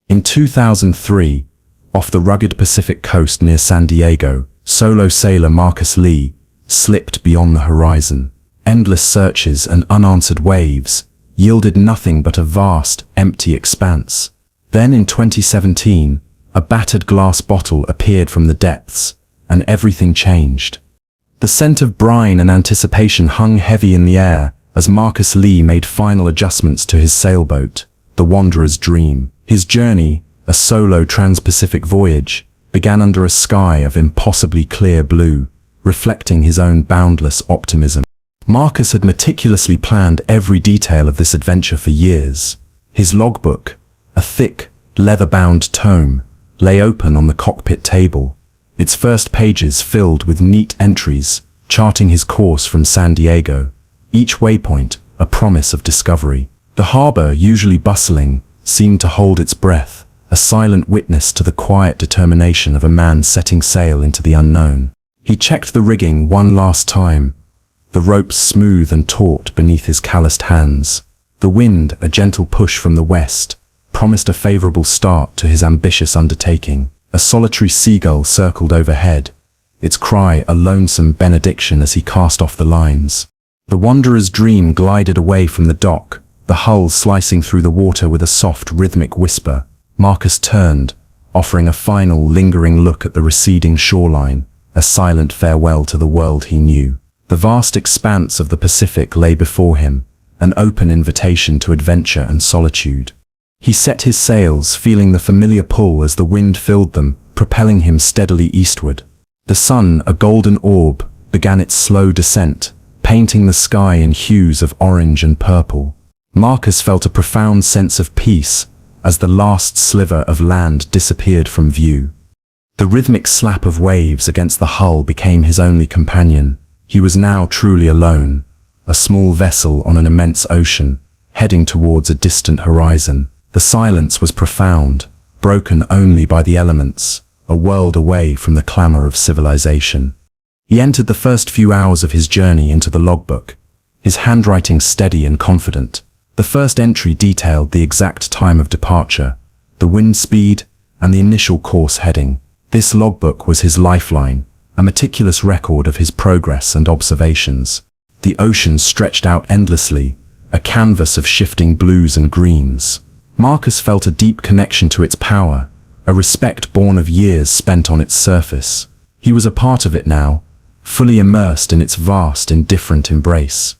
In 2003, off the rugged Pacific coast near San Diego, solo sailor Marcus Lee slipped beyond the horizon. Endless searches and unanswered waves yielded nothing but a vast, empty expanse. Then in 2017, a battered glass bottle appeared from the depths, and everything changed. The scent of brine and anticipation hung heavy in the air as Marcus Lee made final adjustments to his sailboat, the Wanderer's Dream. His journey, a solo trans-Pacific voyage, began under a sky of impossibly clear blue, reflecting his own boundless optimism. Marcus had meticulously planned every detail of this adventure for years. His logbook, a thick, leather-bound tome, lay open on the cockpit table, its first pages filled with neat entries charting his course from San Diego, each waypoint a promise of discovery. The harbor, usually bustling, seemed to hold its breath, a silent witness to the quiet determination of a man setting sail into the unknown. He checked the rigging one last time, the ropes smooth and taut beneath his calloused hands. The wind, a gentle push from the west, promised a favorable start to his ambitious undertaking. A solitary seagull circled overhead, its cry a lonesome benediction as he cast off the lines. The Wanderer's Dream glided away from the dock, the hull slicing through the water with a soft, rhythmic whisper. Marcus turned, offering a final, lingering look at the receding shoreline, a silent farewell to the world he knew. The vast expanse of the Pacific lay before him, an open invitation to adventure and solitude. He set his sails, feeling the familiar pull as the wind filled them, propelling him steadily eastward. The sun, a golden orb, began its slow descent, painting the sky in hues of orange and purple. Marcus felt a profound sense of peace as the last sliver of land disappeared from view. The rhythmic slap of waves against the hull became his only companion. He was now truly alone, a small vessel on an immense ocean, heading towards a distant horizon. The silence was profound, broken only by the elements, a world away from the clamor of civilization. He entered the first few hours of his journey into the logbook, his handwriting steady and confident. The first entry detailed the exact time of departure, the wind speed, and the initial course heading. This logbook was his lifeline, a meticulous record of his progress and observations. The ocean stretched out endlessly, a canvas of shifting blues and greens. Marcus felt a deep connection to its power, a respect born of years spent on its surface. He was a part of it now, fully immersed in its vast, indifferent embrace.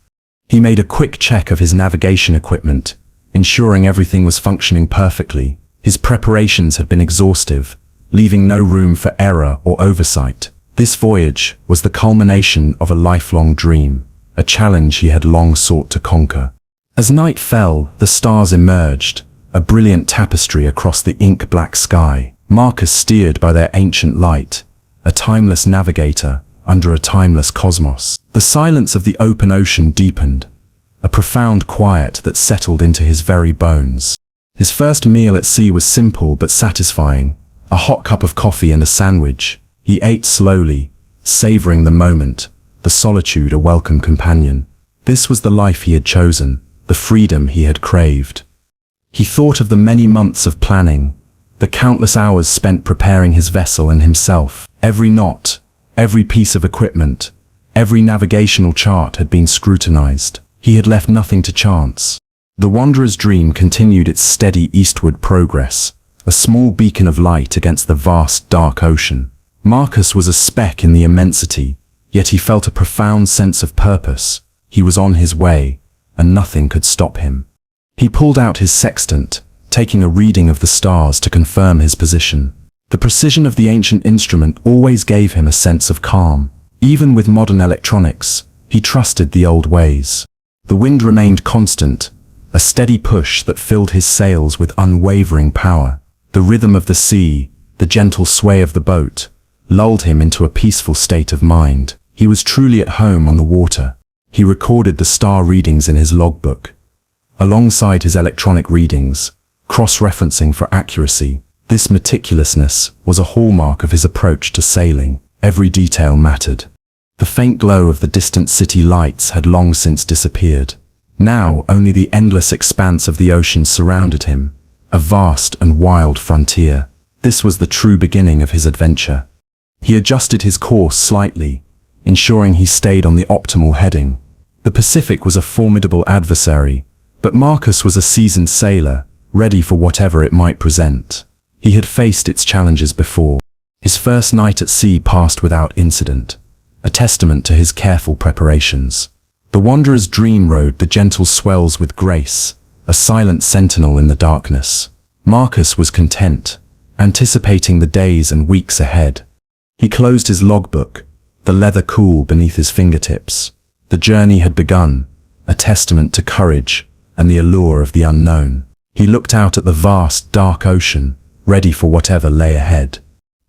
He made a quick check of his navigation equipment, ensuring everything was functioning perfectly. His preparations had been exhaustive, leaving no room for error or oversight. This voyage was the culmination of a lifelong dream, a challenge he had long sought to conquer. As night fell, the stars emerged, a brilliant tapestry across the ink-black sky. Marcus steered by their ancient light, a timeless navigator under a timeless cosmos. The silence of the open ocean deepened, a profound quiet that settled into his very bones. His first meal at sea was simple but satisfying, a hot cup of coffee and a sandwich. He ate slowly, savoring the moment, the solitude a welcome companion. This was the life he had chosen, the freedom he had craved. He thought of the many months of planning, the countless hours spent preparing his vessel and himself. Every knot, every piece of equipment, every navigational chart had been scrutinized. He had left nothing to chance. The Wanderer's Dream continued its steady eastward progress, a small beacon of light against the vast, dark ocean. Marcus was a speck in the immensity, yet he felt a profound sense of purpose. He was on his way, and nothing could stop him. He pulled out his sextant, taking a reading of the stars to confirm his position. The precision of the ancient instrument always gave him a sense of calm. Even with modern electronics, he trusted the old ways. The wind remained constant, a steady push that filled his sails with unwavering power. The rhythm of the sea, the gentle sway of the boat, lulled him into a peaceful state of mind. He was truly at home on the water. He recorded the star readings in his logbook, alongside his electronic readings, cross-referencing for accuracy. This meticulousness was a hallmark of his approach to sailing. Every detail mattered. The faint glow of the distant city lights had long since disappeared. Now only the endless expanse of the ocean surrounded him, a vast and wild frontier. This was the true beginning of his adventure. He adjusted his course slightly, ensuring he stayed on the optimal heading. The Pacific was a formidable adversary, but Marcus was a seasoned sailor, ready for whatever it might present. He had faced its challenges before. His first night at sea passed without incident, a testament to his careful preparations. The wanderer's dream rode the gentle swells with grace, a silent sentinel in the darkness. Marcus was content, anticipating the days and weeks ahead. He closed his logbook, the leather cool beneath his fingertips. The journey had begun, a testament to courage and the allure of the unknown. He looked out at the vast, dark ocean, ready for whatever lay ahead.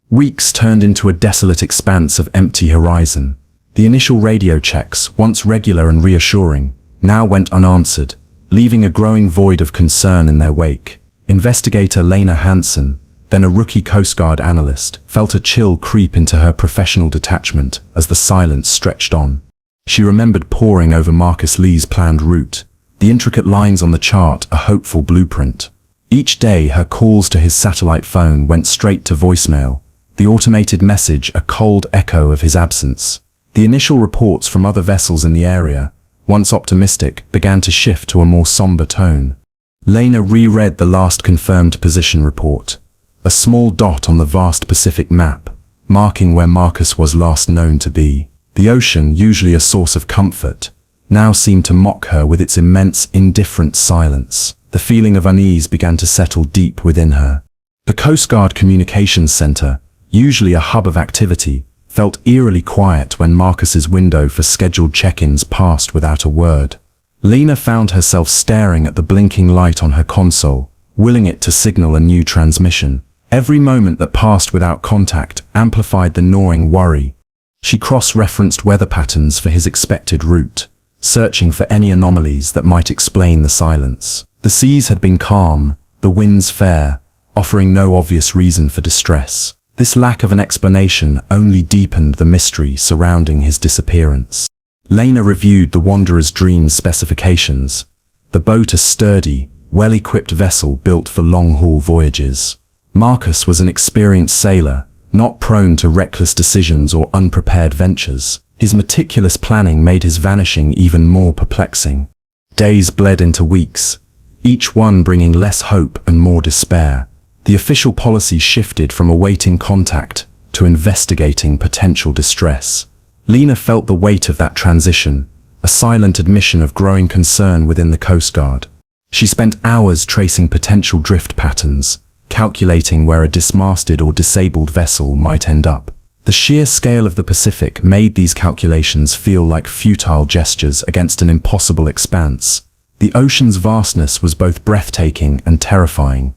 Weeks turned into a desolate expanse of empty horizon. The initial radio checks, once regular and reassuring, now went unanswered, leaving a growing void of concern in their wake. Investigator Lena Hansen, then a rookie Coast Guard analyst, felt a chill creep into her professional detachment as the silence stretched on. She remembered poring over Marcus Lee's planned route, the intricate lines on the chart a hopeful blueprint. Each day her calls to his satellite phone went straight to voicemail, the automated message a cold echo of his absence. The initial reports from other vessels in the area, once optimistic, began to shift to a more somber tone. Lena reread the last confirmed position report, a small dot on the vast Pacific map, marking where Marcus was last known to be. The ocean, usually a source of comfort, now seemed to mock her with its immense, indifferent silence. The feeling of unease began to settle deep within her. The Coast Guard Communications Center, usually a hub of activity, felt eerily quiet when Marcus's window for scheduled check-ins passed without a word. Lena found herself staring at the blinking light on her console, willing it to signal a new transmission. Every moment that passed without contact amplified the gnawing worry. She cross-referenced weather patterns for his expected route, searching for any anomalies that might explain the silence. The seas had been calm, the winds fair, offering no obvious reason for distress. This lack of an explanation only deepened the mystery surrounding his disappearance. Lena reviewed the Wanderer's Dream's specifications. The boat a sturdy, well-equipped vessel built for long-haul voyages. Marcus was an experienced sailor, not prone to reckless decisions or unprepared ventures. His meticulous planning made his vanishing even more perplexing. Days bled into weeks, each one bringing less hope and more despair. The official policy shifted from awaiting contact to investigating potential distress. Lena felt the weight of that transition, a silent admission of growing concern within the Coast Guard. She spent hours tracing potential drift patterns, calculating where a dismasted or disabled vessel might end up. The sheer scale of the Pacific made these calculations feel like futile gestures against an impossible expanse. The ocean's vastness was both breathtaking and terrifying.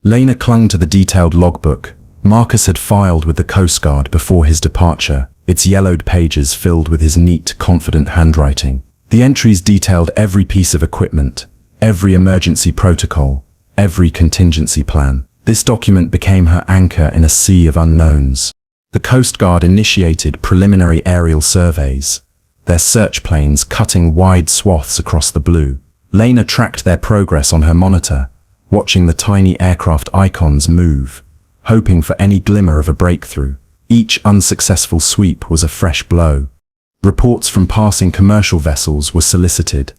Lena clung to the detailed logbook Marcus had filed with the Coast Guard before his departure, its yellowed pages filled with his neat, confident handwriting. The entries detailed every piece of equipment, every emergency protocol, every contingency plan. This document became her anchor in a sea of unknowns. The Coast Guard initiated preliminary aerial surveys, their search planes cutting wide swaths across the blue. Lena tracked their progress on her monitor, watching the tiny aircraft icons move, hoping for any glimmer of a breakthrough. Each unsuccessful sweep was a fresh blow. Reports from passing commercial vessels were solicited,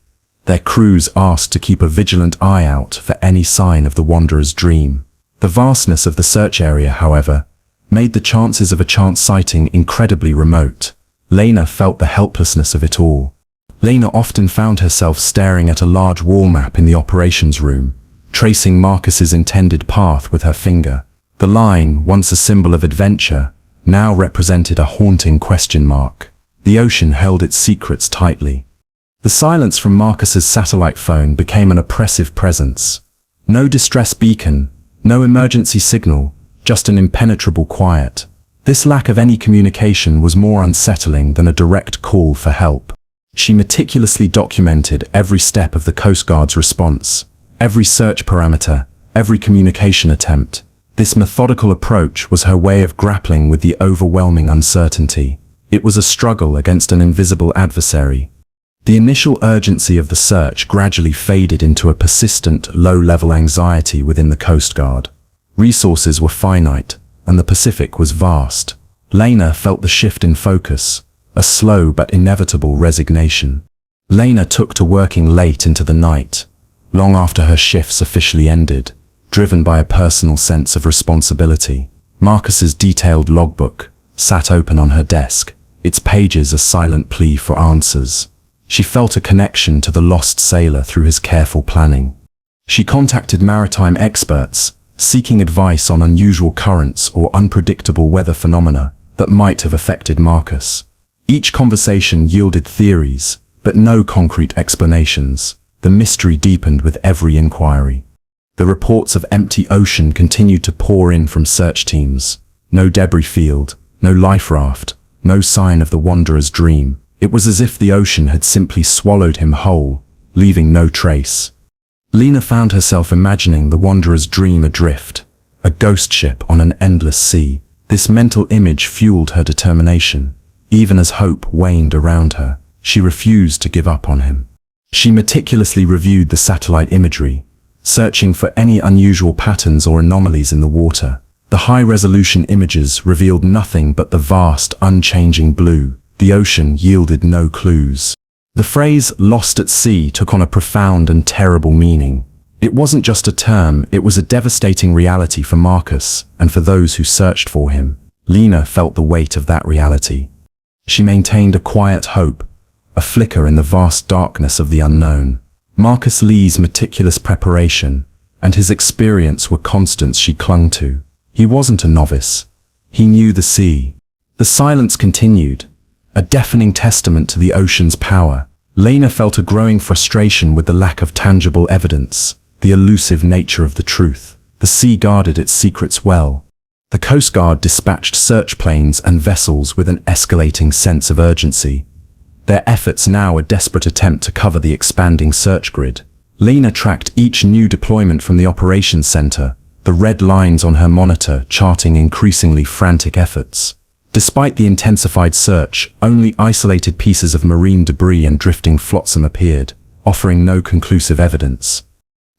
their crews asked to keep a vigilant eye out for any sign of the Wanderer's Dream. The vastness of the search area, however, made the chances of a chance sighting incredibly remote. Lena felt the helplessness of it all. Lena often found herself staring at a large wall map in the operations room, tracing Marcus's intended path with her finger. The line, once a symbol of adventure, now represented a haunting question mark. The ocean held its secrets tightly. The silence from Marcus's satellite phone became an oppressive presence. No distress beacon, no emergency signal, just an impenetrable quiet. This lack of any communication was more unsettling than a direct call for help. She meticulously documented every step of the Coast Guard's response, every search parameter, every communication attempt. This methodical approach was her way of grappling with the overwhelming uncertainty. It was a struggle against an invisible adversary. The initial urgency of the search gradually faded into a persistent, low-level anxiety within the Coast Guard. Resources were finite, and the Pacific was vast. Lena felt the shift in focus, a slow but inevitable resignation. Lena took to working late into the night, long after her shifts officially ended, driven by a personal sense of responsibility. Marcus's detailed logbook sat open on her desk, its pages a silent plea for answers. She felt a connection to the lost sailor through his careful planning. She contacted maritime experts, seeking advice on unusual currents or unpredictable weather phenomena that might have affected Marcus. Each conversation yielded theories, but no concrete explanations. The mystery deepened with every inquiry. The reports of empty ocean continued to pour in from search teams. No debris field, no life raft, no sign of the wanderer's dream. It was as if the ocean had simply swallowed him whole, leaving no trace. Lena found herself imagining the wanderer's dream adrift, a ghost ship on an endless sea. This mental image fueled her determination. Even as hope waned around her, she refused to give up on him. She meticulously reviewed the satellite imagery, searching for any unusual patterns or anomalies in the water. The high-resolution images revealed nothing but the vast, unchanging blue. The ocean yielded no clues. The phrase "lost at sea" took on a profound and terrible meaning. It wasn't just a term, it was a devastating reality for Marcus and for those who searched for him. Lena felt the weight of that reality. She maintained a quiet hope, a flicker in the vast darkness of the unknown. Marcus Lee's meticulous preparation and his experience were constants she clung to. He wasn't a novice. He knew the sea. The silence continued, a deafening testament to the ocean's power. Lena felt a growing frustration with the lack of tangible evidence, the elusive nature of the truth. The sea guarded its secrets well. The Coast Guard dispatched search planes and vessels with an escalating sense of urgency. Their efforts now a desperate attempt to cover the expanding search grid. Lena tracked each new deployment from the operations center, the red lines on her monitor charting increasingly frantic efforts. Despite the intensified search, only isolated pieces of marine debris and drifting flotsam appeared, offering no conclusive evidence.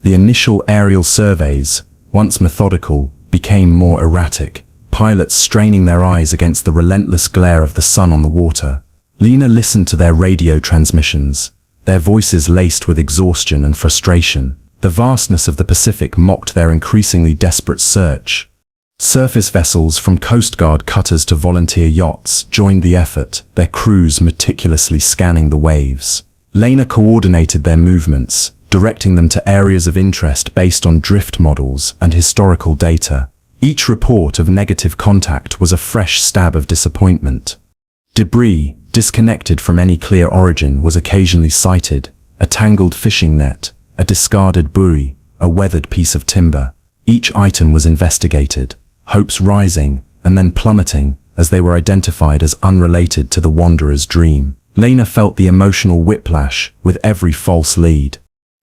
The initial aerial surveys, once methodical, became more erratic, pilots straining their eyes against the relentless glare of the sun on the water. Lena listened to their radio transmissions, their voices laced with exhaustion and frustration. The vastness of the Pacific mocked their increasingly desperate search. Surface vessels from Coast Guard cutters to volunteer yachts joined the effort, their crews meticulously scanning the waves. Lena coordinated their movements, directing them to areas of interest based on drift models and historical data. Each report of negative contact was a fresh stab of disappointment. Debris, disconnected from any clear origin, was occasionally sighted, a tangled fishing net, a discarded buoy, a weathered piece of timber. Each item was investigated, hopes rising and then plummeting as they were identified as unrelated to the wanderer's dream. Lena felt the emotional whiplash with every false lead.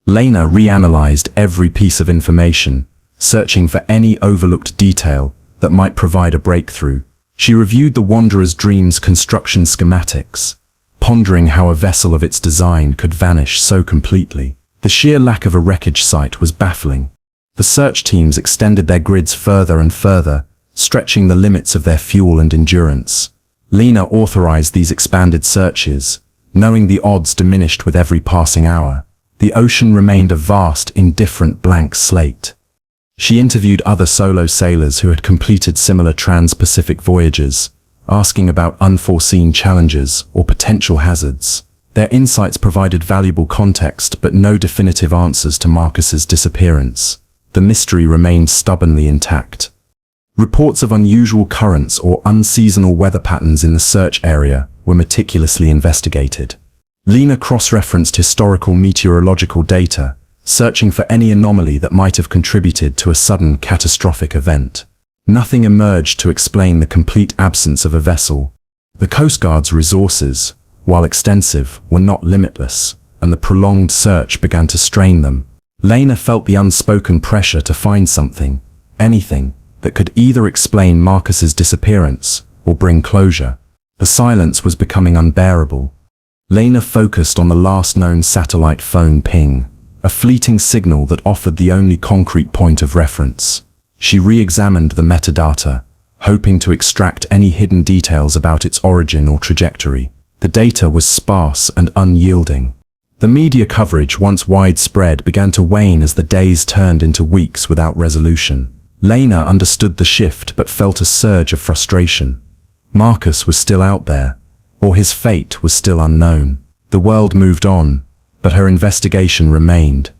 Lena reanalyzed every piece of information, searching for any overlooked detail that might provide a breakthrough. She reviewed the wanderer's dream's construction schematics, pondering how a vessel of its design could vanish so completely. The sheer lack of a wreckage site was baffling. The search teams extended their grids further and further, stretching the limits of their fuel and endurance. Lena authorized these expanded searches, knowing the odds diminished with every passing hour. The ocean remained a vast, indifferent blank slate. She interviewed other solo sailors who had completed similar trans-Pacific voyages, asking about unforeseen challenges or potential hazards. Their insights provided valuable context but no definitive answers to Marcus's disappearance. The mystery remained stubbornly intact. Reports of unusual currents or unseasonal weather patterns in the search area were meticulously investigated. Lena cross-referenced historical meteorological data, searching for any anomaly that might have contributed to a sudden catastrophic event. Nothing emerged to explain the complete absence of a vessel. The Coast Guard's resources, while extensive, were not limitless, and the prolonged search began to strain them. Lena felt the unspoken pressure to find something, anything, that could either explain Marcus's disappearance or bring closure. The silence was becoming unbearable. Lena focused on the last known satellite phone ping, a fleeting signal that offered the only concrete point of reference. She re-examined the metadata, hoping to extract any hidden details about its origin or trajectory. The data was sparse and unyielding. The media coverage, once widespread, began to wane as the days turned into weeks without resolution. Lena understood the shift but felt a surge of frustration. Marcus was still out there, or his fate was still unknown. The world moved on, but her investigation remained.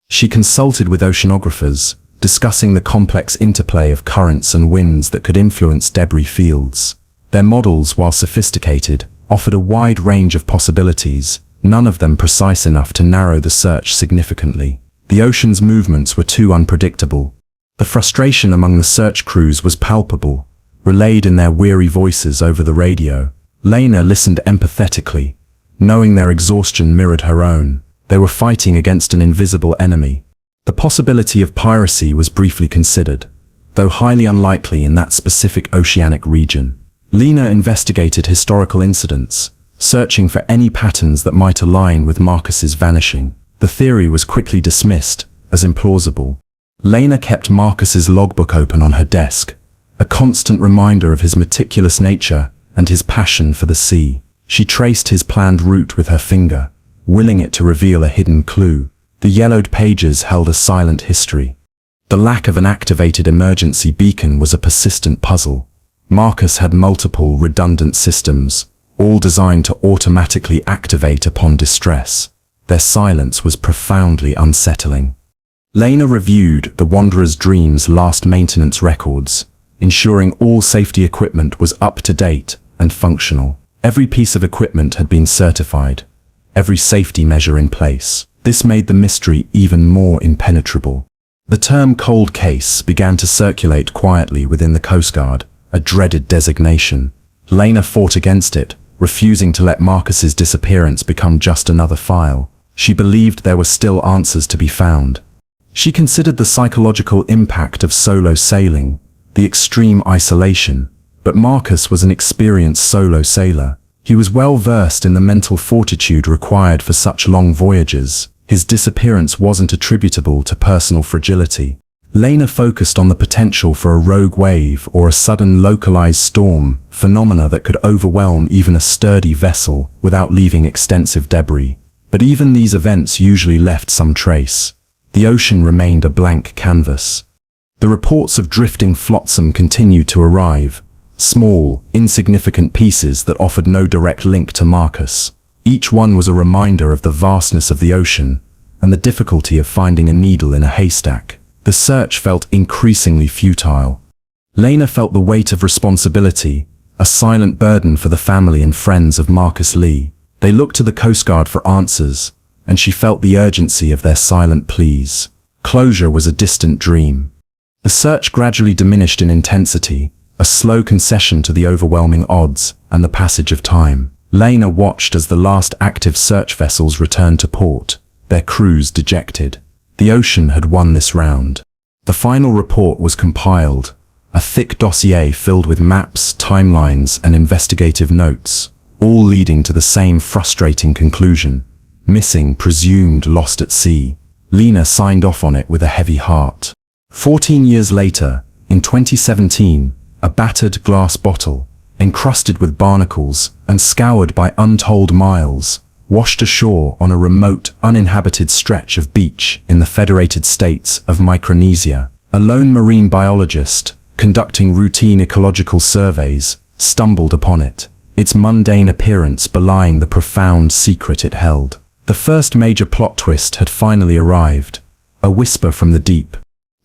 She consulted with oceanographers, discussing the complex interplay of currents and winds that could influence debris fields. Their models, while sophisticated, offered a wide range of possibilities, none of them precise enough to narrow the search significantly. The ocean's movements were too unpredictable. The frustration among the search crews was palpable, relayed in their weary voices over the radio. Lena listened empathetically, knowing their exhaustion mirrored her own. They were fighting against an invisible enemy. The possibility of piracy was briefly considered, though highly unlikely in that specific oceanic region. Lena investigated historical incidents, searching for any patterns that might align with Marcus's vanishing. The theory was quickly dismissed as implausible. Lena kept Marcus's logbook open on her desk, a constant reminder of his meticulous nature and his passion for the sea. She traced his planned route with her finger, willing it to reveal a hidden clue. The yellowed pages held a silent history. The lack of an activated emergency beacon was a persistent puzzle. Marcus had multiple redundant systems, all designed to automatically activate upon distress. Their silence was profoundly unsettling. Lena reviewed the Wanderer's Dream's last maintenance records, ensuring all safety equipment was up to date and functional. Every piece of equipment had been certified, every safety measure in place. This made the mystery even more impenetrable. The term cold case began to circulate quietly within the Coast Guard, a dreaded designation. Lena fought against it, refusing to let Marcus's disappearance become just another file. She believed there were still answers to be found. She considered the psychological impact of solo sailing, the extreme isolation, but Marcus was an experienced solo sailor. He was well versed in the mental fortitude required for such long voyages. His disappearance wasn't attributable to personal fragility. Lena focused on the potential for a rogue wave or a sudden localized storm, phenomena that could overwhelm even a sturdy vessel without leaving extensive debris. But even these events usually left some trace. The ocean remained a blank canvas. The reports of drifting flotsam continued to arrive, small, insignificant pieces that offered no direct link to Marcus. Each one was a reminder of the vastness of the ocean and the difficulty of finding a needle in a haystack. The search felt increasingly futile. Lena felt the weight of responsibility, a silent burden for the family and friends of Marcus Lee. They looked to the Coast Guard for answers, and she felt the urgency of their silent pleas. Closure was a distant dream. The search gradually diminished in intensity, a slow concession to the overwhelming odds and the passage of time. Lena watched as the last active search vessels returned to port, their crews dejected. The ocean had won this round. The final report was compiled, a thick dossier filled with maps, timelines, and investigative notes, all leading to the same frustrating conclusion: missing, presumed lost at sea. Lena signed off on it with a heavy heart. 14 years later, in 2017, a battered glass bottle, encrusted with barnacles and scoured by untold miles, washed ashore on a remote, uninhabited stretch of beach in the Federated States of Micronesia. A lone marine biologist, conducting routine ecological surveys, stumbled upon it, its mundane appearance belying the profound secret it held. The first major plot twist had finally arrived, a whisper from the deep.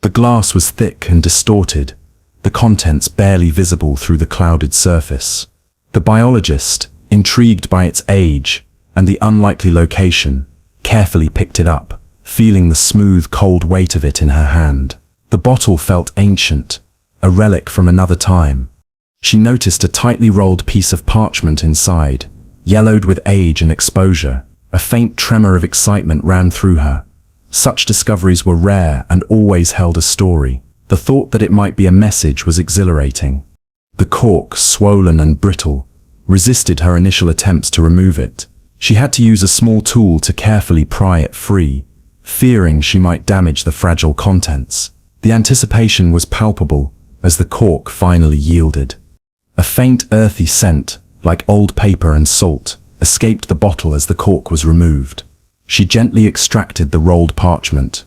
The glass was thick and distorted, the contents barely visible through the clouded surface. The biologist, intrigued by its age and the unlikely location, carefully picked it up, feeling the smooth, cold weight of it in her hand. The bottle felt ancient, a relic from another time. She noticed a tightly rolled piece of parchment inside, yellowed with age and exposure. A faint tremor of excitement ran through her. Such discoveries were rare and always held a story. The thought that it might be a message was exhilarating. The cork, swollen and brittle, resisted her initial attempts to remove it. She had to use a small tool to carefully pry it free, fearing she might damage the fragile contents. The anticipation was palpable as the cork finally yielded. A faint earthy scent, like old paper and salt, escaped the bottle as the cork was removed. She gently extracted the rolled parchment,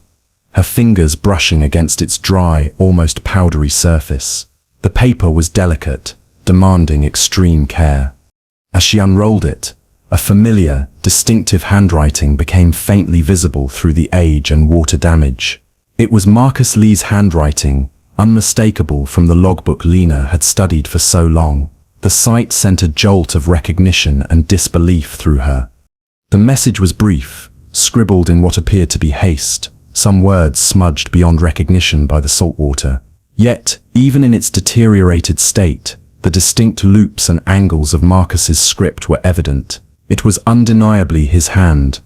her fingers brushing against its dry, almost powdery surface. The paper was delicate, demanding extreme care. As she unrolled it, a familiar, distinctive handwriting became faintly visible through the age and water damage. It was Marcus Lee's handwriting, unmistakable from the logbook Lena had studied for so long. The sight sent a jolt of recognition and disbelief through her. The message was brief, scribbled in what appeared to be haste, some words smudged beyond recognition by the salt water. Yet, even in its deteriorated state, the distinct loops and angles of Marcus's script were evident. It was undeniably his hand.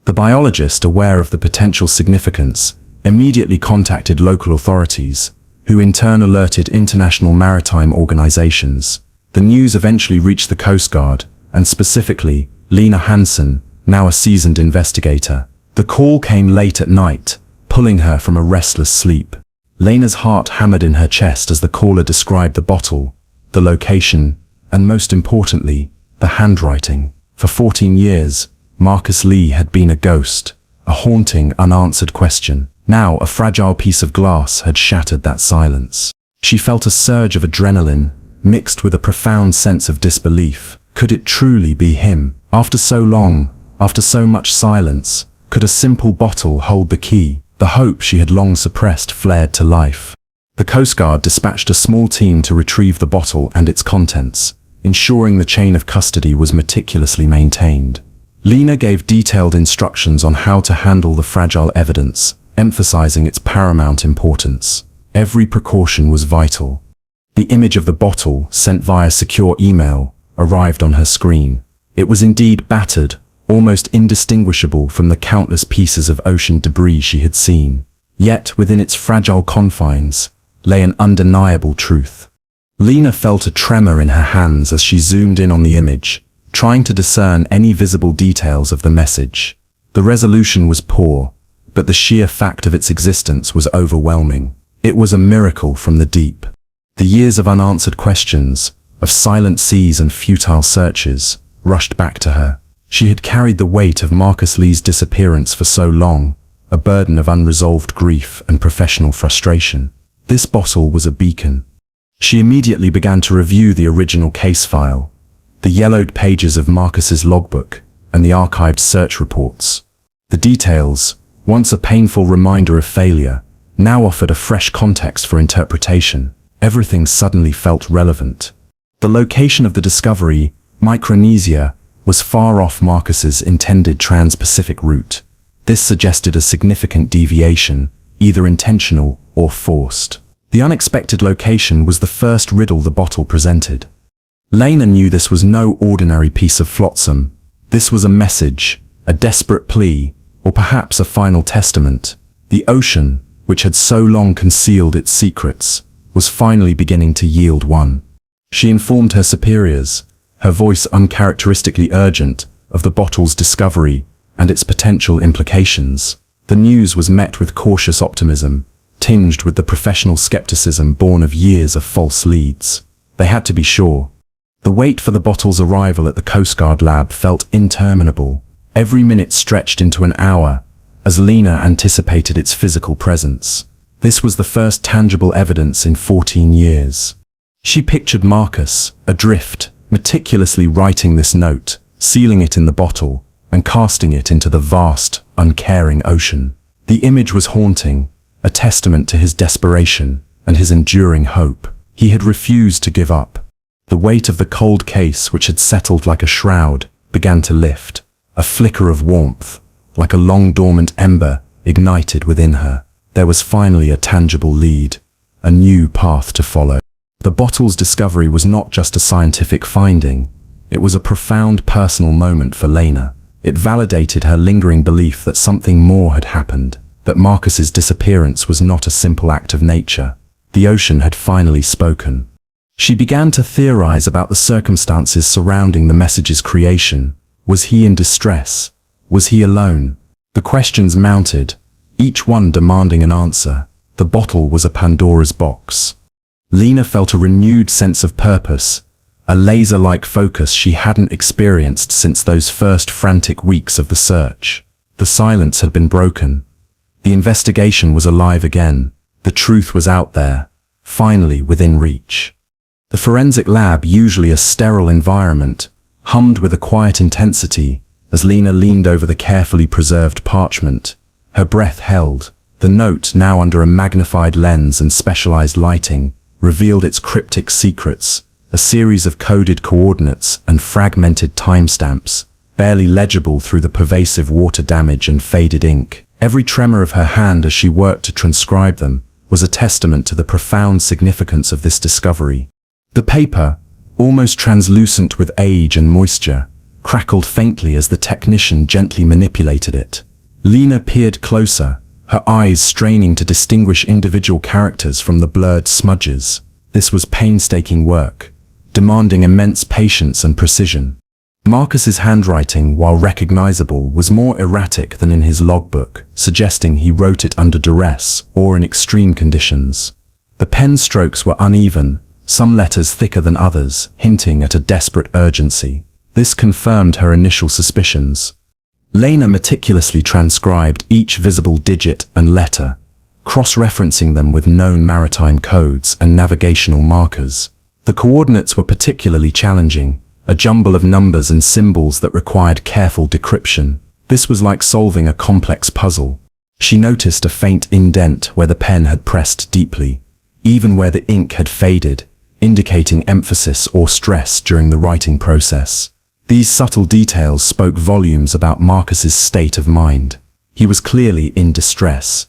The biologist, aware of the potential significance, immediately contacted local authorities, who in turn alerted international maritime organizations. The news eventually reached the Coast Guard, and specifically, Lena Hansen, now a seasoned investigator. The call came late at night, pulling her from a restless sleep. Lena's heart hammered in her chest as the caller described the bottle, the location, and most importantly, the handwriting. For 14 years, Marcus Lee had been a ghost, a haunting, unanswered question. Now a fragile piece of glass had shattered that silence. She felt a surge of adrenaline, mixed with a profound sense of disbelief. Could it truly be him? After so long, after so much silence, could a simple bottle hold the key? The hope she had long suppressed flared to life. The Coast Guard dispatched a small team to retrieve the bottle and its contents, ensuring the chain of custody was meticulously maintained. Lena gave detailed instructions on how to handle the fragile evidence, emphasizing its paramount importance. Every precaution was vital. The image of the bottle, sent via secure email, arrived on her screen. It was indeed battered, almost indistinguishable from the countless pieces of ocean debris she had seen. Yet, within its fragile confines, lay an undeniable truth. Lena felt a tremor in her hands as she zoomed in on the image, trying to discern any visible details of the message. The resolution was poor, but the sheer fact of its existence was overwhelming. It was a miracle from the deep. The years of unanswered questions, of silent seas and futile searches, rushed back to her. She had carried the weight of Marcus Lee's disappearance for so long, a burden of unresolved grief and professional frustration. This bottle was a beacon. She immediately began to review the original case file, the yellowed pages of Marcus's logbook, and the archived search reports. The details, once a painful reminder of failure, now offered a fresh context for interpretation. Everything suddenly felt relevant. The location of the discovery, Micronesia, was far off Marcus's intended trans-Pacific route. This suggested a significant deviation, either intentional or forced. The unexpected location was the first riddle the bottle presented. Lena knew this was no ordinary piece of flotsam. This was a message, a desperate plea, or perhaps a final testament. The ocean, which had so long concealed its secrets, was finally beginning to yield one. She informed her superiors, her voice uncharacteristically urgent, of the bottle's discovery and its potential implications. The news was met with cautious optimism, tinged with the professional skepticism born of years of false leads. They had to be sure. The wait for the bottle's arrival at the Coast Guard lab felt interminable. Every minute stretched into an hour, as Lena anticipated its physical presence. This was the first tangible evidence in 14 years. She pictured Marcus, adrift, meticulously writing this note, sealing it in the bottle, and casting it into the vast, uncaring ocean. The image was haunting, a testament to his desperation and his enduring hope. He had refused to give up. The weight of the cold case, which had settled like a shroud, began to lift. A flicker of warmth, like a long-dormant ember, ignited within her. There was finally a tangible lead, a new path to follow. The bottle's discovery was not just a scientific finding. It was a profound personal moment for Lena. It validated her lingering belief that something more had happened, that Marcus's disappearance was not a simple act of nature. The ocean had finally spoken. She began to theorize about the circumstances surrounding the message's creation. Was he in distress? Was he alone? The questions mounted, each one demanding an answer. The bottle was a Pandora's box. Lena felt a renewed sense of purpose, a laser-like focus she hadn't experienced since those first frantic weeks of the search. The silence had been broken. The investigation was alive again. The truth was out there, finally within reach. The forensic lab, usually a sterile environment, hummed with a quiet intensity as Lena leaned over the carefully preserved parchment. Her breath held. The note, now under a magnified lens and specialized lighting, revealed its cryptic secrets, a series of coded coordinates and fragmented timestamps, barely legible through the pervasive water damage and faded ink. Every tremor of her hand as she worked to transcribe them was a testament to the profound significance of this discovery. The paper, almost translucent with age and moisture, crackled faintly as the technician gently manipulated it. Lena peered closer, her eyes straining to distinguish individual characters from the blurred smudges. This was painstaking work, demanding immense patience and precision. Marcus's handwriting, while recognizable, was more erratic than in his logbook, suggesting he wrote it under duress or in extreme conditions. The pen strokes were uneven, some letters thicker than others, hinting at a desperate urgency. This confirmed her initial suspicions. Lena meticulously transcribed each visible digit and letter, cross-referencing them with known maritime codes and navigational markers. The coordinates were particularly challenging, a jumble of numbers and symbols that required careful decryption. This was like solving a complex puzzle. She noticed a faint indent where the pen had pressed deeply, even where the ink had faded, indicating emphasis or stress during the writing process. These subtle details spoke volumes about Marcus's state of mind. He was clearly in distress.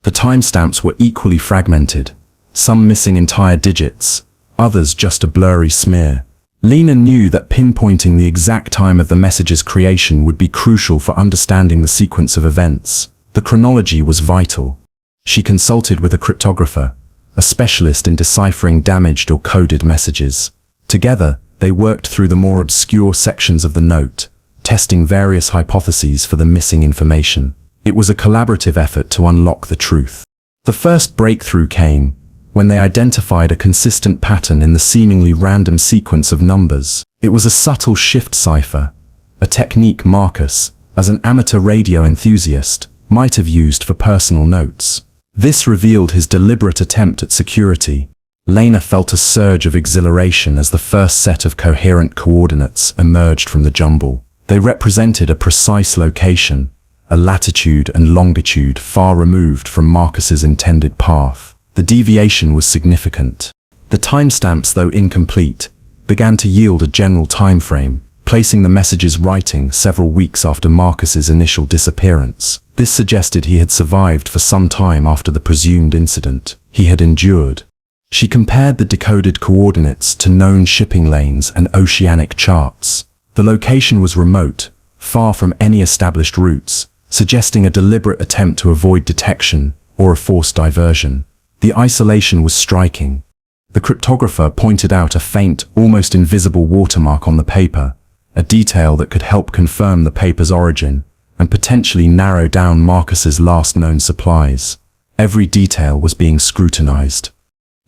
The timestamps were equally fragmented, some missing entire digits, others just a blurry smear. Lena knew that pinpointing the exact time of the message's creation would be crucial for understanding the sequence of events. The chronology was vital. She consulted with a cryptographer, a specialist in deciphering damaged or coded messages. Together, they worked through the more obscure sections of the note, testing various hypotheses for the missing information. It was a collaborative effort to unlock the truth. The first breakthrough came when they identified a consistent pattern in the seemingly random sequence of numbers. It was a subtle shift cipher, a technique Marcus, as an amateur radio enthusiast, might have used for personal notes. This revealed his deliberate attempt at security. Lena felt a surge of exhilaration as the first set of coherent coordinates emerged from the jumble. They represented a precise location, a latitude and longitude far removed from Marcus's intended path. The deviation was significant. The timestamps, though incomplete, began to yield a general time frame, placing the message's writing several weeks after Marcus's initial disappearance. This suggested he had survived for some time after the presumed incident. He had endured. She compared the decoded coordinates to known shipping lanes and oceanic charts. The location was remote, far from any established routes, suggesting a deliberate attempt to avoid detection or a forced diversion. The isolation was striking. The cryptographer pointed out a faint, almost invisible watermark on the paper, a detail that could help confirm the paper's origin and potentially narrow down Marcus's last known supplies. Every detail was being scrutinized.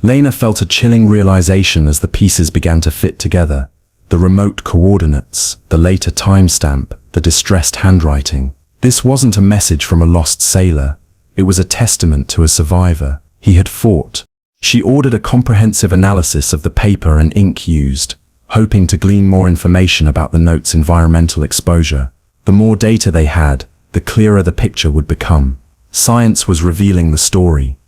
Lena felt a chilling realization as the pieces began to fit together. The remote coordinates, the later timestamp, the distressed handwriting. This wasn't a message from a lost sailor. It was a testament to a survivor. He had fought. She ordered a comprehensive analysis of the paper and ink used, hoping to glean more information about the note's environmental exposure. The more data they had, the clearer the picture would become. Science was revealing the story.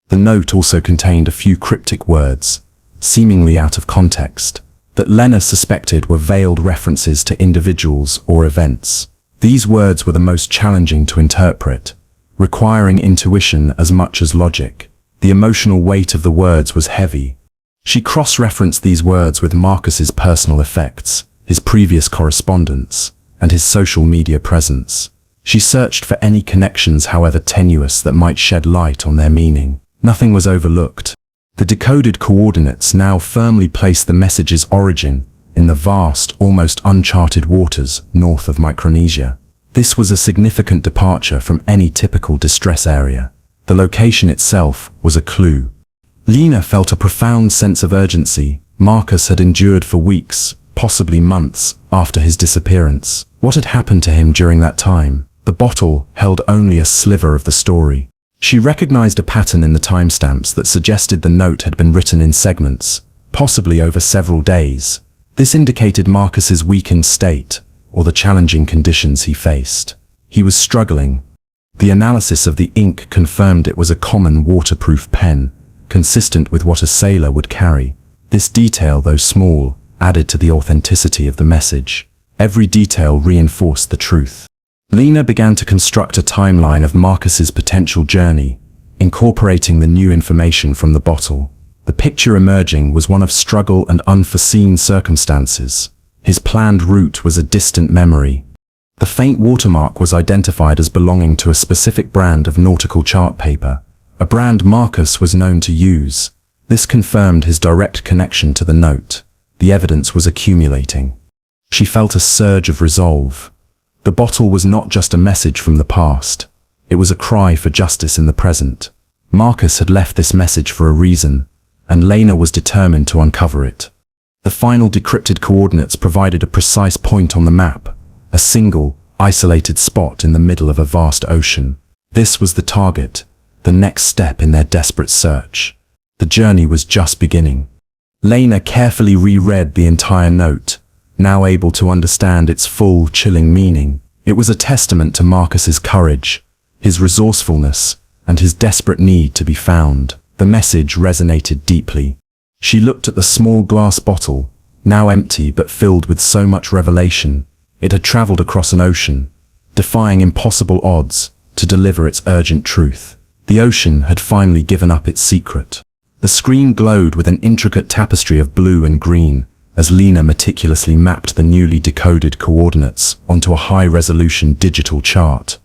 The note also contained a few cryptic words, seemingly out of context, that Lena suspected were veiled references to individuals or events. These words were the most challenging to interpret, requiring intuition as much as logic. The emotional weight of the words was heavy. She cross-referenced these words with Marcus's personal effects, his previous correspondence, and his social media presence. She searched for any connections, however tenuous, that might shed light on their meaning. Nothing was overlooked. The decoded coordinates now firmly placed the message's origin in the vast, almost uncharted waters north of Micronesia. This was a significant departure from any typical distress area. The location itself was a clue. Lena felt a profound sense of urgency Marcus had endured for weeks, possibly months, after his disappearance. What had happened to him during that time? The bottle held only a sliver of the story. She recognized a pattern in the timestamps that suggested the note had been written in segments, possibly over several days. This indicated Marcus's weakened state, or the challenging conditions he faced. He was struggling. The analysis of the ink confirmed it was a common waterproof pen, consistent with what a sailor would carry. This detail, though small, added to the authenticity of the message. Every detail reinforced the truth. Lena began to construct a timeline of Marcus's potential journey, incorporating the new information from the bottle. The picture emerging was one of struggle and unforeseen circumstances. His planned route was a distant memory. The faint watermark was identified as belonging to a specific brand of nautical chart paper, a brand Marcus was known to use. This confirmed his direct connection to the note. The evidence was accumulating. She felt a surge of resolve. The bottle was not just a message from the past. It was a cry for justice in the present. Marcus had left this message for a reason, and Lena was determined to uncover it. The final decrypted coordinates provided a precise point on the map, a single, isolated spot in the middle of a vast ocean. This was the target, the next step in their desperate search. The journey was just beginning. Lena carefully reread the entire note, now able to understand its full, chilling meaning. It was a testament to Marcus's courage, his resourcefulness, and his desperate need to be found. The message resonated deeply. She looked at the small glass bottle, now empty but filled with so much revelation. It had traveled across an ocean, defying impossible odds, to deliver its urgent truth. The ocean had finally given up its secret. The screen glowed with an intricate tapestry of blue and green, as Lena meticulously mapped the newly decoded coordinates onto a high-resolution digital chart.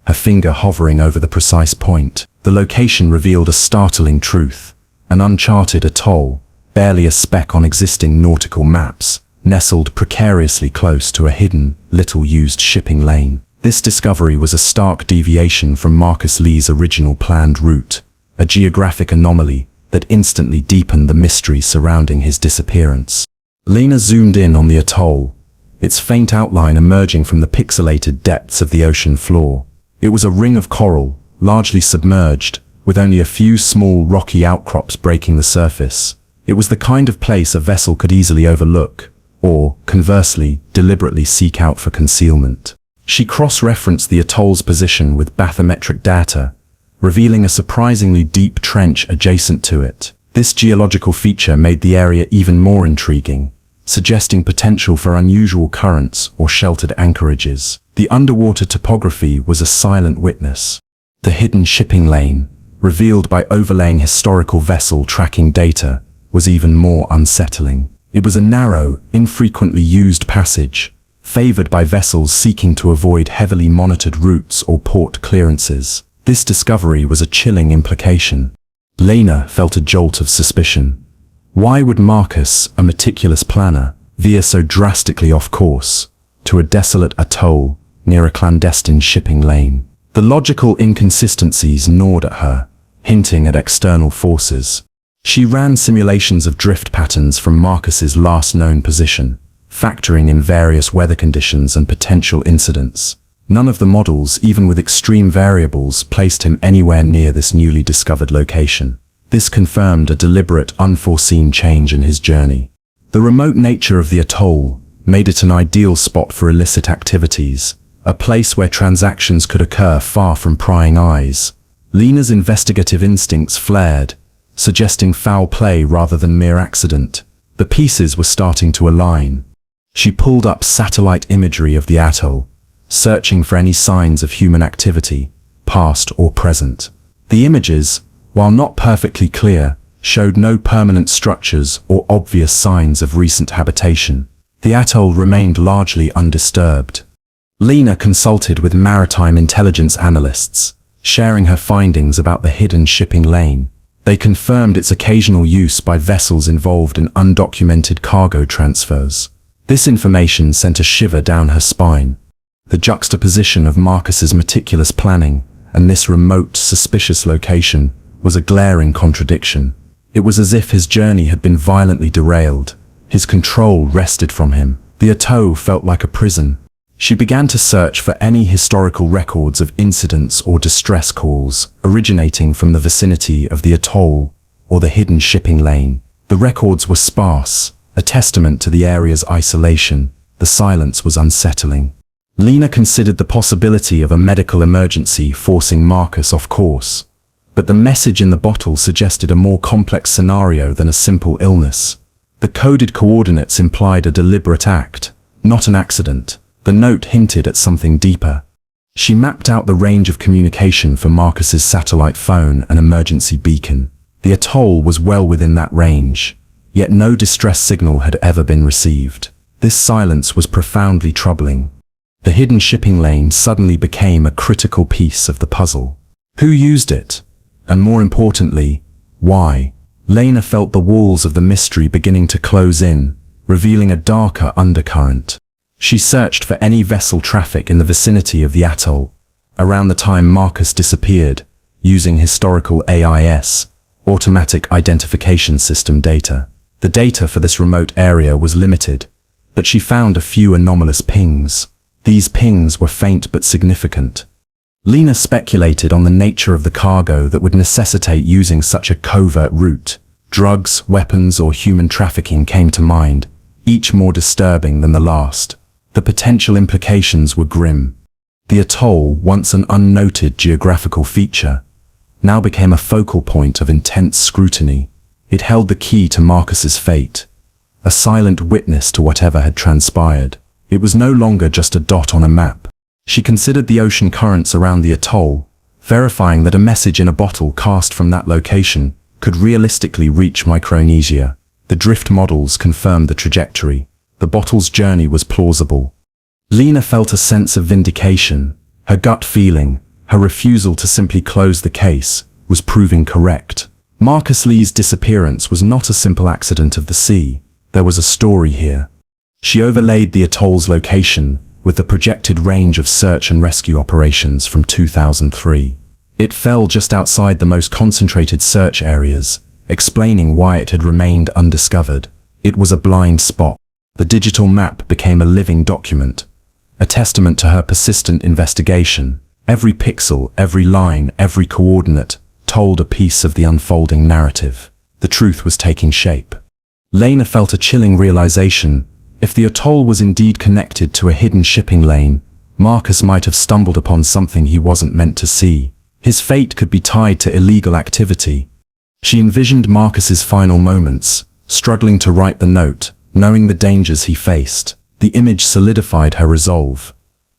Her finger hovering over the precise point, the location revealed a startling truth. An uncharted atoll, barely a speck on existing nautical maps, nestled precariously close to a hidden, little-used shipping lane. This discovery was a stark deviation from Marcus Lee's original planned route, a geographic anomaly that instantly deepened the mystery surrounding his disappearance. Lena zoomed in on the atoll, its faint outline emerging from the pixelated depths of the ocean floor. It was a ring of coral, largely submerged, with only a few small rocky outcrops breaking the surface. It was the kind of place a vessel could easily overlook, or, conversely, deliberately seek out for concealment. She cross-referenced the atoll's position with bathymetric data, revealing a surprisingly deep trench adjacent to it. This geological feature made the area even more intriguing, suggesting potential for unusual currents or sheltered anchorages. The underwater topography was a silent witness. The hidden shipping lane, revealed by overlaying historical vessel tracking data, was even more unsettling. It was a narrow, infrequently used passage, favored by vessels seeking to avoid heavily monitored routes or port clearances. This discovery was a chilling implication. Lena felt a jolt of suspicion. Why would Marcus, a meticulous planner, veer so drastically off course to a desolate atoll near a clandestine shipping lane? The logical inconsistencies gnawed at her, hinting at external forces. She ran simulations of drift patterns from Marcus's last known position, factoring in various weather conditions and potential incidents. None of the models, even with extreme variables, placed him anywhere near this newly discovered location. This confirmed a deliberate, unforeseen change in his journey. The remote nature of the atoll made it an ideal spot for illicit activities, a place where transactions could occur far from prying eyes. Lena's investigative instincts flared, suggesting foul play rather than mere accident. The pieces were starting to align. She pulled up satellite imagery of the atoll, searching for any signs of human activity, past or present. The images, while not perfectly clear, showed no permanent structures or obvious signs of recent habitation. The atoll remained largely undisturbed. Lena consulted with maritime intelligence analysts, sharing her findings about the hidden shipping lane. They confirmed its occasional use by vessels involved in undocumented cargo transfers. This information sent a shiver down her spine. The juxtaposition of Marcus's meticulous planning and this remote, suspicious location was a glaring contradiction. It was as if his journey had been violently derailed. His control wrested from him. The atoll felt like a prison. She began to search for any historical records of incidents or distress calls originating from the vicinity of the atoll or the hidden shipping lane. The records were sparse, a testament to the area's isolation. The silence was unsettling. Lena considered the possibility of a medical emergency forcing Marcus off course. But the message in the bottle suggested a more complex scenario than a simple illness. The coded coordinates implied a deliberate act, not an accident. The note hinted at something deeper. She mapped out the range of communication for Marcus's satellite phone and emergency beacon. The atoll was well within that range, yet no distress signal had ever been received. This silence was profoundly troubling. The hidden shipping lane suddenly became a critical piece of the puzzle. Who used it? And more importantly, why? Lena felt the walls of the mystery beginning to close in, revealing a darker undercurrent. She searched for any vessel traffic in the vicinity of the atoll. Around the time Marcus disappeared, using historical AIS, automatic identification system data. The data for this remote area was limited, but she found a few anomalous pings. These pings were faint but significant. Lena speculated on the nature of the cargo that would necessitate using such a covert route. Drugs, weapons, or human trafficking came to mind, each more disturbing than the last. The potential implications were grim. The atoll, once an unnoted geographical feature, now became a focal point of intense scrutiny. It held the key to Marcus's fate, a silent witness to whatever had transpired. It was no longer just a dot on a map. She considered the ocean currents around the atoll, verifying that a message in a bottle cast from that location could realistically reach Micronesia. The drift models confirmed the trajectory. The bottle's journey was plausible. Lena felt a sense of vindication. Her gut feeling, her refusal to simply close the case, was proving correct. Marcus Lee's disappearance was not a simple accident of the sea. There was a story here. She overlaid the atoll's location with the projected range of search and rescue operations from 2003. It fell just outside the most concentrated search areas, explaining why it had remained undiscovered. It was a blind spot. The digital map became a living document, a testament to her persistent investigation. Every pixel, every line, every coordinate told a piece of the unfolding narrative. The truth was taking shape. Lena felt a chilling realization. If the atoll was indeed connected to a hidden shipping lane, Marcus might have stumbled upon something he wasn't meant to see. His fate could be tied to illegal activity. She envisioned Marcus's final moments, struggling to write the note, knowing the dangers he faced. The image solidified her resolve.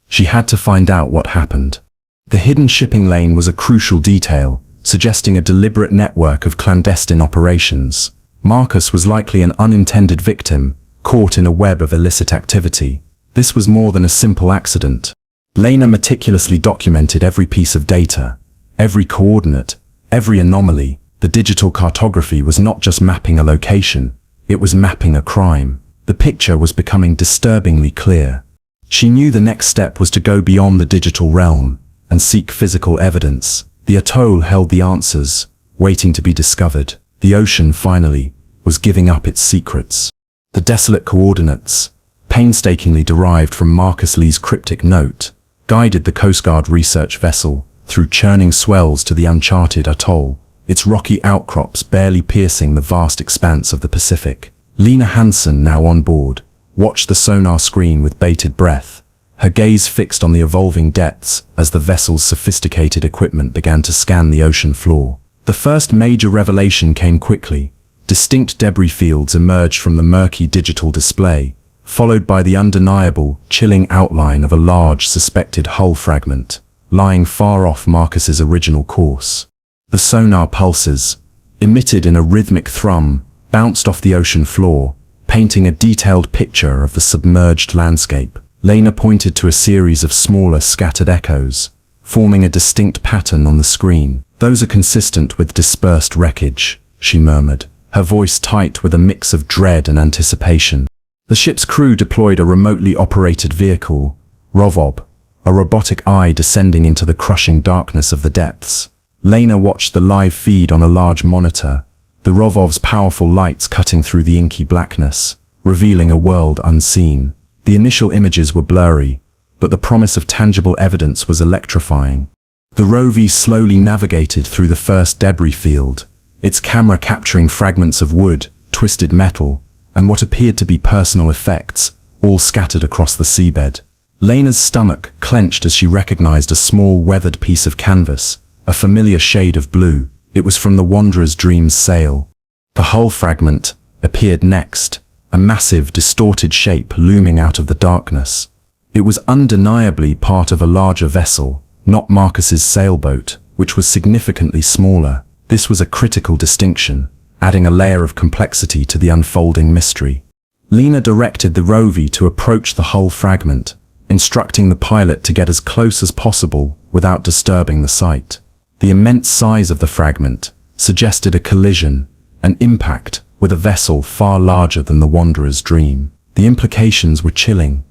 She had to find out what happened. The hidden shipping lane was a crucial detail, suggesting a deliberate network of clandestine operations. Marcus was likely an unintended victim, caught in a web of illicit activity. This was more than a simple accident. Lena meticulously documented every piece of data, every coordinate, every anomaly. The digital cartography was not just mapping a location, it was mapping a crime. The picture was becoming disturbingly clear. She knew the next step was to go beyond the digital realm and seek physical evidence. The atoll held the answers, waiting to be discovered. The ocean, finally, was giving up its secrets. The desolate coordinates, painstakingly derived from Marcus Lee's cryptic note, guided the Coast Guard research vessel through churning swells to the uncharted atoll, its rocky outcrops barely piercing the vast expanse of the Pacific. Lena Hansen, now on board, watched the sonar screen with bated breath, her gaze fixed on the evolving depths as the vessel's sophisticated equipment began to scan the ocean floor. The first major revelation came quickly. Distinct debris fields emerged from the murky digital display, followed by the undeniable, chilling outline of a large suspected hull fragment, lying far off Marcus's original course. The sonar pulses, emitted in a rhythmic thrum, bounced off the ocean floor, painting a detailed picture of the submerged landscape. Lena pointed to a series of smaller scattered echoes, forming a distinct pattern on the screen. "Those are consistent with dispersed wreckage," she murmured, her voice tight with a mix of dread and anticipation. The ship's crew deployed a remotely operated vehicle, ROVOB, a robotic eye descending into the crushing darkness of the depths. Lena watched the live feed on a large monitor, the ROVOB's powerful lights cutting through the inky blackness, revealing a world unseen. The initial images were blurry, but the promise of tangible evidence was electrifying. The ROV slowly navigated through the first debris field, its camera capturing fragments of wood, twisted metal, and what appeared to be personal effects, all scattered across the seabed. Lena's stomach clenched as she recognized a small weathered piece of canvas, a familiar shade of blue. It was from the Wanderer's Dream's sail. The hull fragment appeared next, a massive, distorted shape looming out of the darkness. It was undeniably part of a larger vessel, not Marcus's sailboat, which was significantly smaller. This was a critical distinction, adding a layer of complexity to the unfolding mystery. Lena directed the ROV to approach the hull fragment, instructing the pilot to get as close as possible without disturbing the sight. The immense size of the fragment suggested a collision, an impact with a vessel far larger than the Wanderer's Dream. The implications were chilling.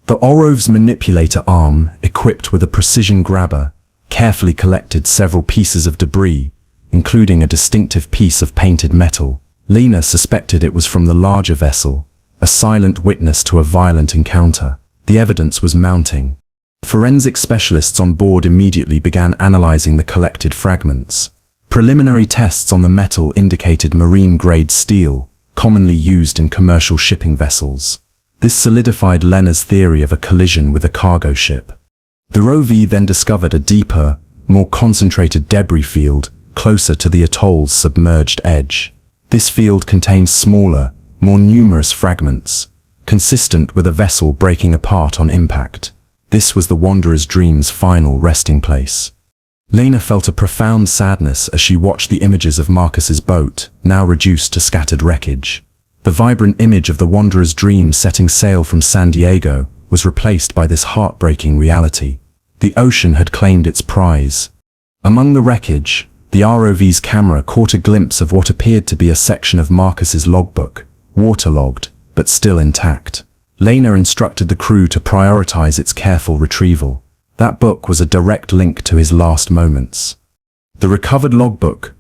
The ROV's manipulator arm, equipped with a precision grabber, carefully collected several pieces of debris, including a distinctive piece of painted metal. Lena suspected it was from the larger vessel, a silent witness to a violent encounter. The evidence was mounting. Forensic specialists on board immediately began analyzing the collected fragments. Preliminary tests on the metal indicated marine-grade steel, commonly used in commercial shipping vessels. This solidified Lena's theory of a collision with a cargo ship. The ROV then discovered a deeper, more concentrated debris field closer to the atoll's submerged edge. This field contained smaller, more numerous fragments, consistent with a vessel breaking apart on impact. This was the Wanderer's Dream's final resting place. Lena felt a profound sadness as she watched the images of Marcus's boat, now reduced to scattered wreckage. The vibrant image of the Wanderer's Dream setting sail from San Diego was replaced by this heartbreaking reality. The ocean had claimed its prize. Among the wreckage, the ROV's camera caught a glimpse of what appeared to be a section of Marcus's logbook, waterlogged, but still intact. Lena instructed the crew to prioritize its careful retrieval. That book was a direct link to his last moments. The recovered logbook,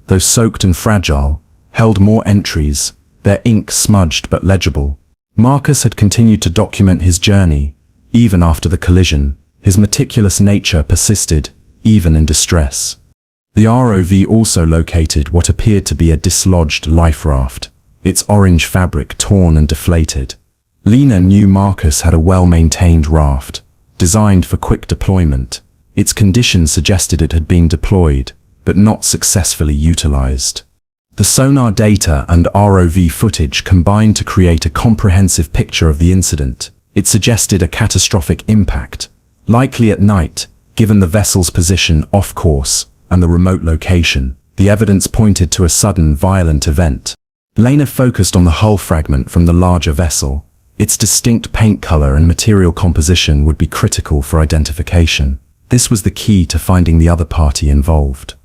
though soaked and fragile, held more entries, their ink smudged but legible. Marcus had continued to document his journey, even after the collision. His meticulous nature persisted, even in distress. The ROV also located what appeared to be a dislodged life raft, its orange fabric torn and deflated. Lena knew Marcus had a well-maintained raft, designed for quick deployment. Its condition suggested it had been deployed, but not successfully utilized. The sonar data and ROV footage combined to create a comprehensive picture of the incident. It suggested a catastrophic impact, likely at night, given the vessel's position off course and the remote location. The evidence pointed to a sudden, violent event. Lena focused on the hull fragment from the larger vessel. Its distinct paint color and material composition would be critical for identification. This was the key to finding the other party involved.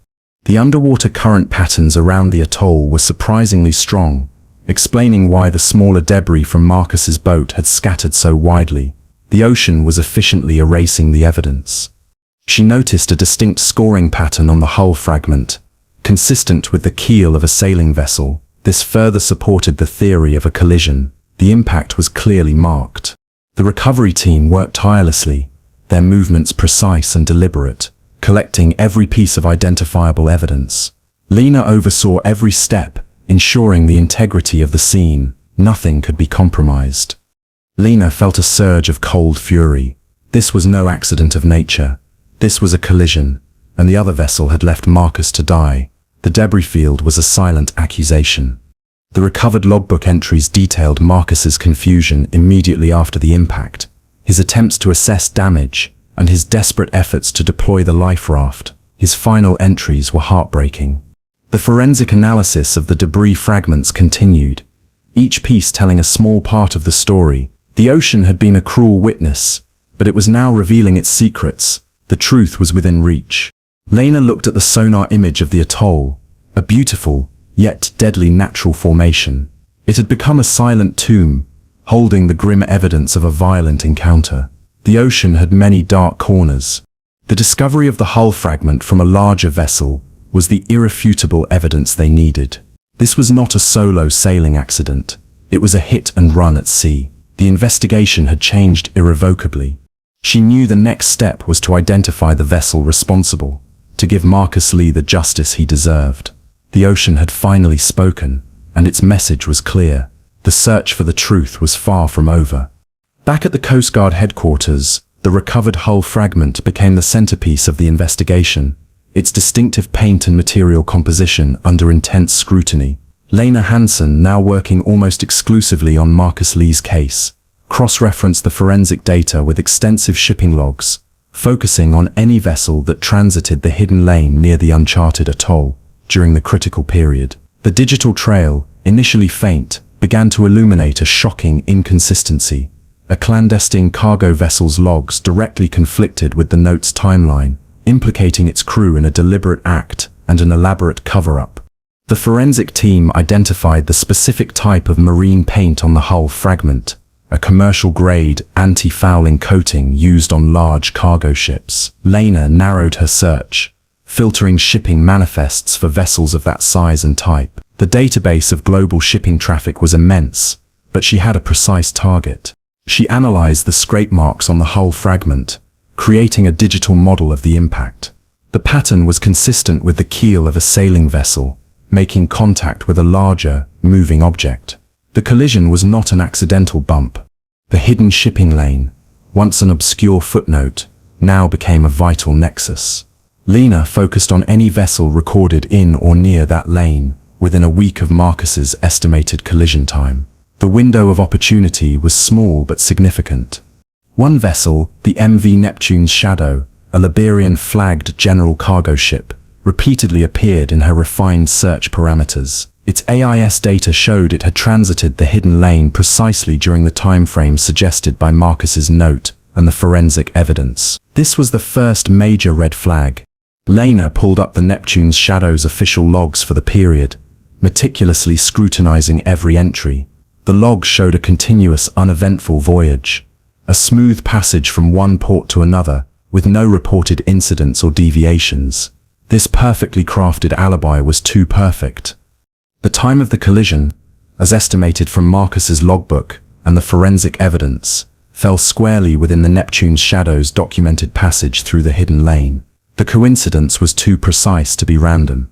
The underwater current patterns around the atoll were surprisingly strong, explaining why the smaller debris from Marcus's boat had scattered so widely. The ocean was efficiently erasing the evidence. She noticed a distinct scoring pattern on the hull fragment, consistent with the keel of a sailing vessel. This further supported the theory of a collision. The impact was clearly marked. The recovery team worked tirelessly, their movements precise and deliberate, collecting every piece of identifiable evidence. Lena oversaw every step, ensuring the integrity of the scene. Nothing could be compromised. Lena felt a surge of cold fury. This was no accident of nature. This was a collision, and the other vessel had left Marcus to die. The debris field was a silent accusation. The recovered logbook entries detailed Marcus's confusion immediately after the impact, his attempts to assess damage, and his desperate efforts to deploy the life raft. His final entries were heartbreaking. The forensic analysis of the debris fragments continued, each piece telling a small part of the story. The ocean had been a cruel witness, but it was now revealing its secrets. The truth was within reach. Lena looked at the sonar image of the atoll, a beautiful, yet deadly natural formation. It had become a silent tomb, holding the grim evidence of a violent encounter. The ocean had many dark corners. The discovery of the hull fragment from a larger vessel was the irrefutable evidence they needed. This was not a solo sailing accident. It was a hit and run at sea. The investigation had changed irrevocably. She knew the next step was to identify the vessel responsible, to give Marcus Lee the justice he deserved. The ocean had finally spoken, and its message was clear. The search for the truth was far from over. Back at the Coast Guard headquarters, the recovered hull fragment became the centerpiece of the investigation, its distinctive paint and material composition under intense scrutiny. Lena Hansen, now working almost exclusively on Marcus Lee's case, cross-referenced the forensic data with extensive shipping logs, focusing on any vessel that transited the hidden lane near the uncharted atoll during the critical period. The digital trail, initially faint, began to illuminate a shocking inconsistency. A clandestine cargo vessel's logs directly conflicted with the note's timeline, implicating its crew in a deliberate act and an elaborate cover-up. The forensic team identified the specific type of marine paint on the hull fragment, a commercial-grade anti-fouling coating used on large cargo ships. Lena narrowed her search, filtering shipping manifests for vessels of that size and type. The database of global shipping traffic was immense, but she had a precise target. She analyzed the scrape marks on the hull fragment, creating a digital model of the impact. The pattern was consistent with the keel of a sailing vessel, making contact with a larger, moving object. The collision was not an accidental bump. The hidden shipping lane, once an obscure footnote, now became a vital nexus. Lena focused on any vessel recorded in or near that lane, within a week of Marcus's estimated collision time. The window of opportunity was small but significant. One vessel, the MV Neptune's Shadow, a Liberian-flagged general cargo ship, repeatedly appeared in her refined search parameters. Its AIS data showed it had transited the hidden lane precisely during the time frame suggested by Marcus's note and the forensic evidence. This was the first major red flag. Lena pulled up the Neptune's Shadow's official logs for the period, meticulously scrutinizing every entry. The logs showed a continuous, uneventful voyage, a smooth passage from one port to another, with no reported incidents or deviations. This perfectly crafted alibi was too perfect. The time of the collision, as estimated from Marcus's logbook and the forensic evidence, fell squarely within the Neptune's Shadow's documented passage through the hidden lane. The coincidence was too precise to be random.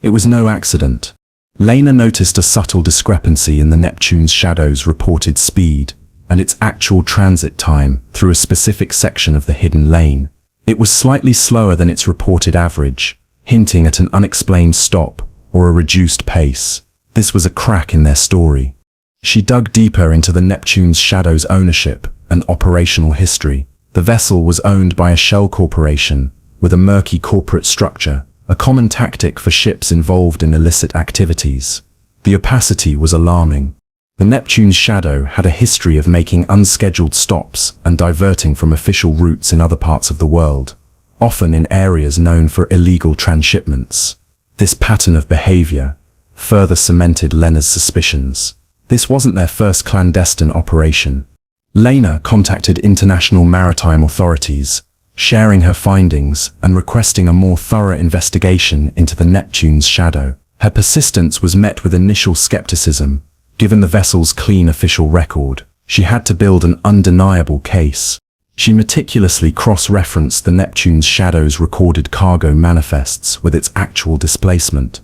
It was no accident. Lena noticed a subtle discrepancy in the Neptune's Shadow's reported speed and its actual transit time through a specific section of the hidden lane. It was slightly slower than its reported average, hinting at an unexplained stop or a reduced pace. This was a crack in their story. She dug deeper into the Neptune's Shadow's ownership and operational history. The vessel was owned by a shell corporation with a murky corporate structure, a common tactic for ships involved in illicit activities. The opacity was alarming. The Neptune's Shadow had a history of making unscheduled stops and diverting from official routes in other parts of the world, often in areas known for illegal transshipments. This pattern of behavior further cemented Lena's suspicions. This wasn't their first clandestine operation. Lena contacted international maritime authorities, sharing her findings and requesting a more thorough investigation into the Neptune's Shadow. Her persistence was met with initial skepticism. Given the vessel's clean official record, she had to build an undeniable case. She meticulously cross-referenced the Neptune's Shadow's recorded cargo manifests with its actual displacement,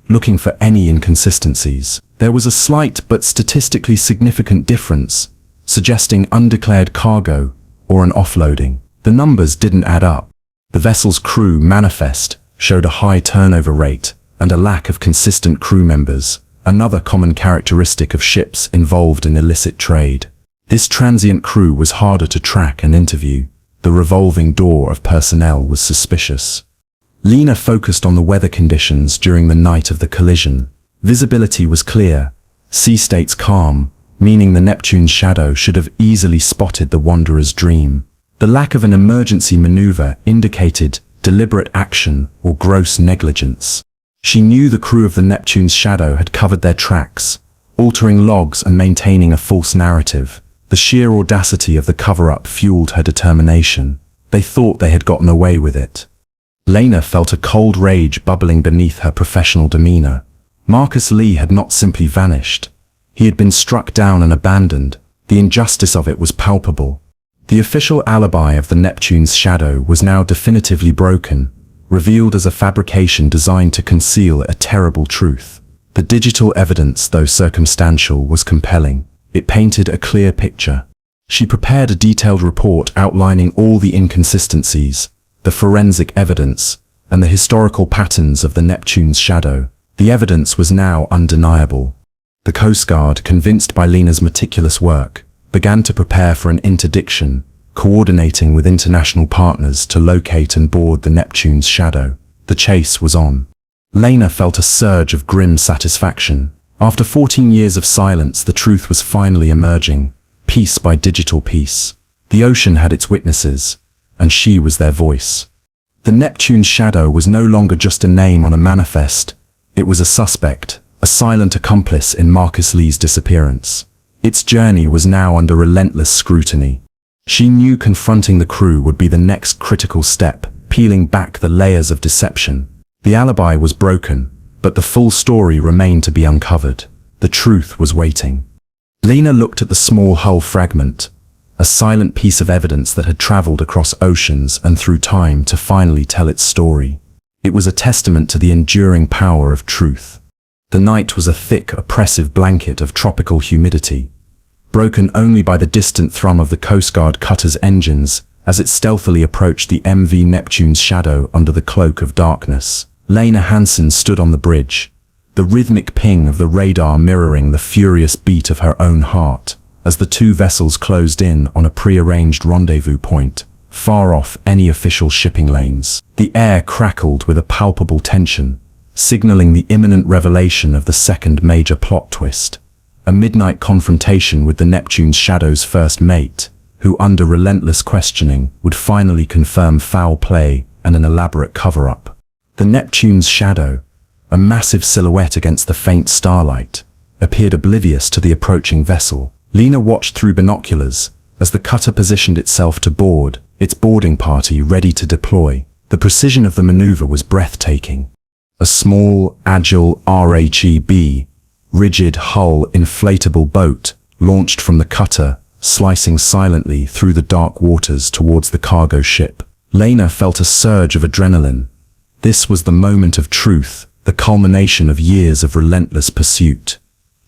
looking for any inconsistencies. There was a slight but statistically significant difference, suggesting undeclared cargo or an offloading. The numbers didn't add up. The vessel's crew manifest showed a high turnover rate and a lack of consistent crew members, another common characteristic of ships involved in illicit trade. This transient crew was harder to track and interview. The revolving door of personnel was suspicious. Lena focused on the weather conditions during the night of the collision. Visibility was clear, sea states calm, meaning the Neptune's Shadow should have easily spotted the Wanderer's dream. The lack of an emergency maneuver indicated deliberate action or gross negligence. She knew the crew of the Neptune's Shadow had covered their tracks, altering logs and maintaining a false narrative. The sheer audacity of the cover-up fueled her determination. They thought they had gotten away with it. Lena felt a cold rage bubbling beneath her professional demeanor. Marcus Lee had not simply vanished. He had been struck down and abandoned. The injustice of it was palpable. The official alibi of the Neptune's shadow was now definitively broken, revealed as a fabrication designed to conceal a terrible truth. The digital evidence, though circumstantial, was compelling. It painted a clear picture. She prepared a detailed report outlining all the inconsistencies, the forensic evidence, and the historical patterns of the Neptune's shadow. The evidence was now undeniable. The Coast Guard, convinced by Lena's meticulous work, began to prepare for an interdiction, coordinating with international partners to locate and board the Neptune's shadow. The chase was on. Lena felt a surge of grim satisfaction. After 14 years of silence, the truth was finally emerging, piece by digital piece. The ocean had its witnesses, and she was their voice. The Neptune's shadow was no longer just a name on a manifest. It was a suspect, a silent accomplice in Marcus Lee's disappearance. Its journey was now under relentless scrutiny. She knew confronting the crew would be the next critical step, peeling back the layers of deception. The alibi was broken, but the full story remained to be uncovered. The truth was waiting. Lena looked at the small hull fragment, a silent piece of evidence that had traveled across oceans and through time to finally tell its story. It was a testament to the enduring power of truth. The night was a thick, oppressive blanket of tropical humidity, broken only by the distant thrum of the Coast Guard cutter's engines as it stealthily approached the MV Neptune's shadow under the cloak of darkness. Lena Hansen stood on the bridge, the rhythmic ping of the radar mirroring the furious beat of her own heart, as the two vessels closed in on a prearranged rendezvous point, far off any official shipping lanes. The air crackled with a palpable tension, signaling the imminent revelation of the second major plot twist, a midnight confrontation with the Neptune's shadow's first mate, who under relentless questioning would finally confirm foul play and an elaborate cover-up. The Neptune's shadow, a massive silhouette against the faint starlight, appeared oblivious to the approaching vessel. Lena watched through binoculars as the cutter positioned itself to board, its boarding party ready to deploy. The precision of the maneuver was breathtaking. A small, agile RHEB, rigid hull inflatable boat launched from the cutter, slicing silently through the dark waters towards the cargo ship. Lena felt a surge of adrenaline. This was the moment of truth, the culmination of years of relentless pursuit.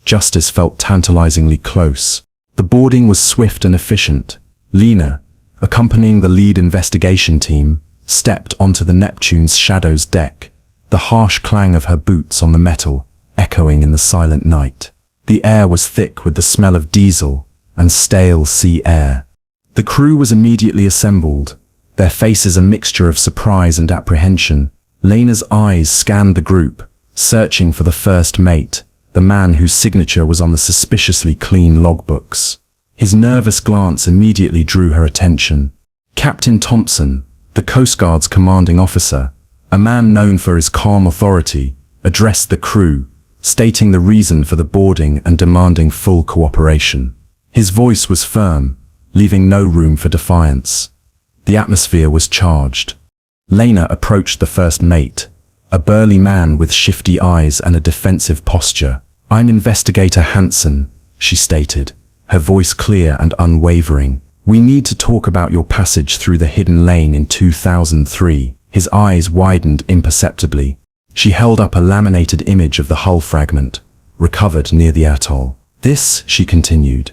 Justice felt tantalizingly close. The boarding was swift and efficient. Lena, accompanying the lead investigation team, stepped onto the Neptune's shadow's deck, the harsh clang of her boots on the metal echoing in the silent night. The air was thick with the smell of diesel and stale sea air. The crew was immediately assembled, their faces a mixture of surprise and apprehension. Lena's eyes scanned the group, searching for the first mate, the man whose signature was on the suspiciously clean logbooks. His nervous glance immediately drew her attention. Captain Thompson, the Coast Guard's commanding officer, a man known for his calm authority, addressed the crew, stating the reason for the boarding and demanding full cooperation. His voice was firm, leaving no room for defiance. The atmosphere was charged. Lena approached the first mate, a burly man with shifty eyes and a defensive posture. "I'm Investigator Hansen," she stated, her voice clear and unwavering. "We need to talk about your passage through the hidden lane in 2003. His eyes widened imperceptibly. She held up a laminated image of the hull fragment, recovered near the atoll. "This," she continued,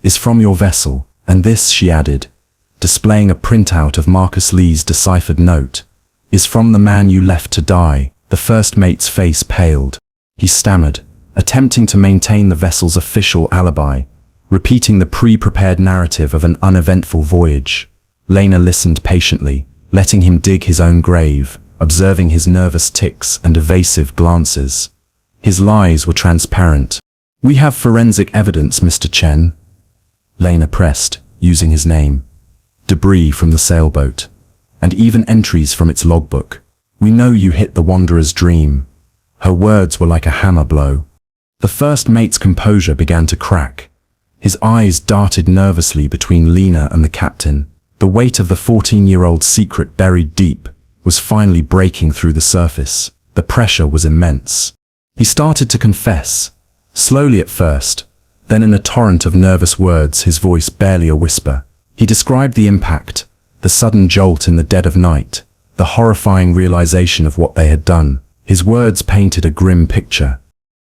"is from your vessel, and this," she added, displaying a printout of Marcus Lee's deciphered note, "is from the man you left to die." The first mate's face paled. He stammered, attempting to maintain the vessel's official alibi, repeating the pre-prepared narrative of an uneventful voyage. Lena listened patiently, letting him dig his own grave, observing his nervous tics and evasive glances. His lies were transparent. "We have forensic evidence, Mr. Chen," Lena pressed, using his name. "Debris from the sailboat, and even entries from its logbook. We know you hit the Wanderer's dream." Her words were like a hammer blow. The first mate's composure began to crack. His eyes darted nervously between Lena and the captain. The weight of the 14-year-old secret buried deep was finally breaking through the surface. The pressure was immense. He started to confess, slowly at first, then in a torrent of nervous words, his voice barely a whisper. He described the impact, the sudden jolt in the dead of night, the horrifying realization of what they had done. His words painted a grim picture.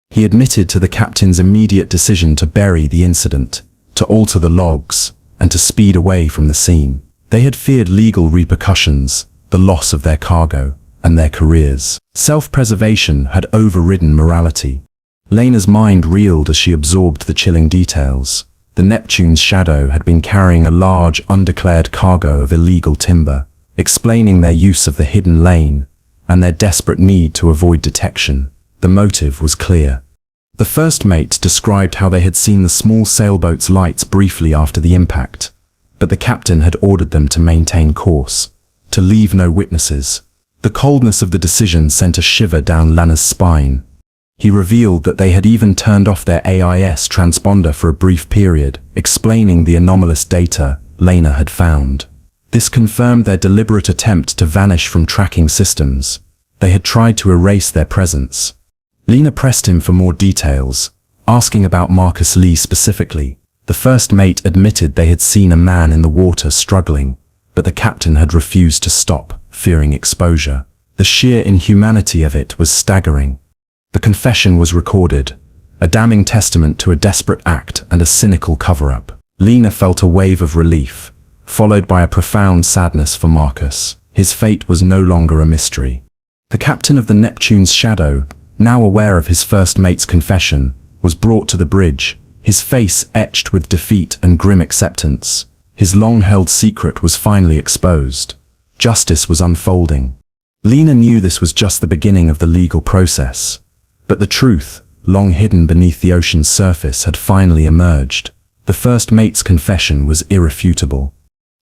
He admitted to the captain's immediate decision to bury the incident, to alter the logs, and to speed away from the scene. They had feared legal repercussions, the loss of their cargo, and their careers. Self-preservation had overridden morality. Lena's mind reeled as she absorbed the chilling details. The Neptune's shadow had been carrying a large, undeclared cargo of illegal timber, explaining their use of the hidden lane and their desperate need to avoid detection. The motive was clear. The first mate described how they had seen the small sailboat's lights briefly after the impact, but the captain had ordered them to maintain course, to leave no witnesses. The coldness of the decision sent a shiver down Lana's spine. He revealed that they had even turned off their AIS transponder for a brief period, explaining the anomalous data Lena had found. This confirmed their deliberate attempt to vanish from tracking systems. They had tried to erase their presence. Lena pressed him for more details, asking about Marcus Lee specifically. The first mate admitted they had seen a man in the water struggling, but the captain had refused to stop, fearing exposure. The sheer inhumanity of it was staggering. The confession was recorded, a damning testament to a desperate act and a cynical cover-up. Lena felt a wave of relief, followed by a profound sadness for Marcus. His fate was no longer a mystery. The captain of the Neptune's shadow, now aware of his first mate's confession, was brought to the bridge, his face etched with defeat and grim acceptance. His long-held secret was finally exposed. Justice was unfolding. Lena knew this was just the beginning of the legal process, but the truth, long hidden beneath the ocean's surface, had finally emerged. The first mate's confession was irrefutable.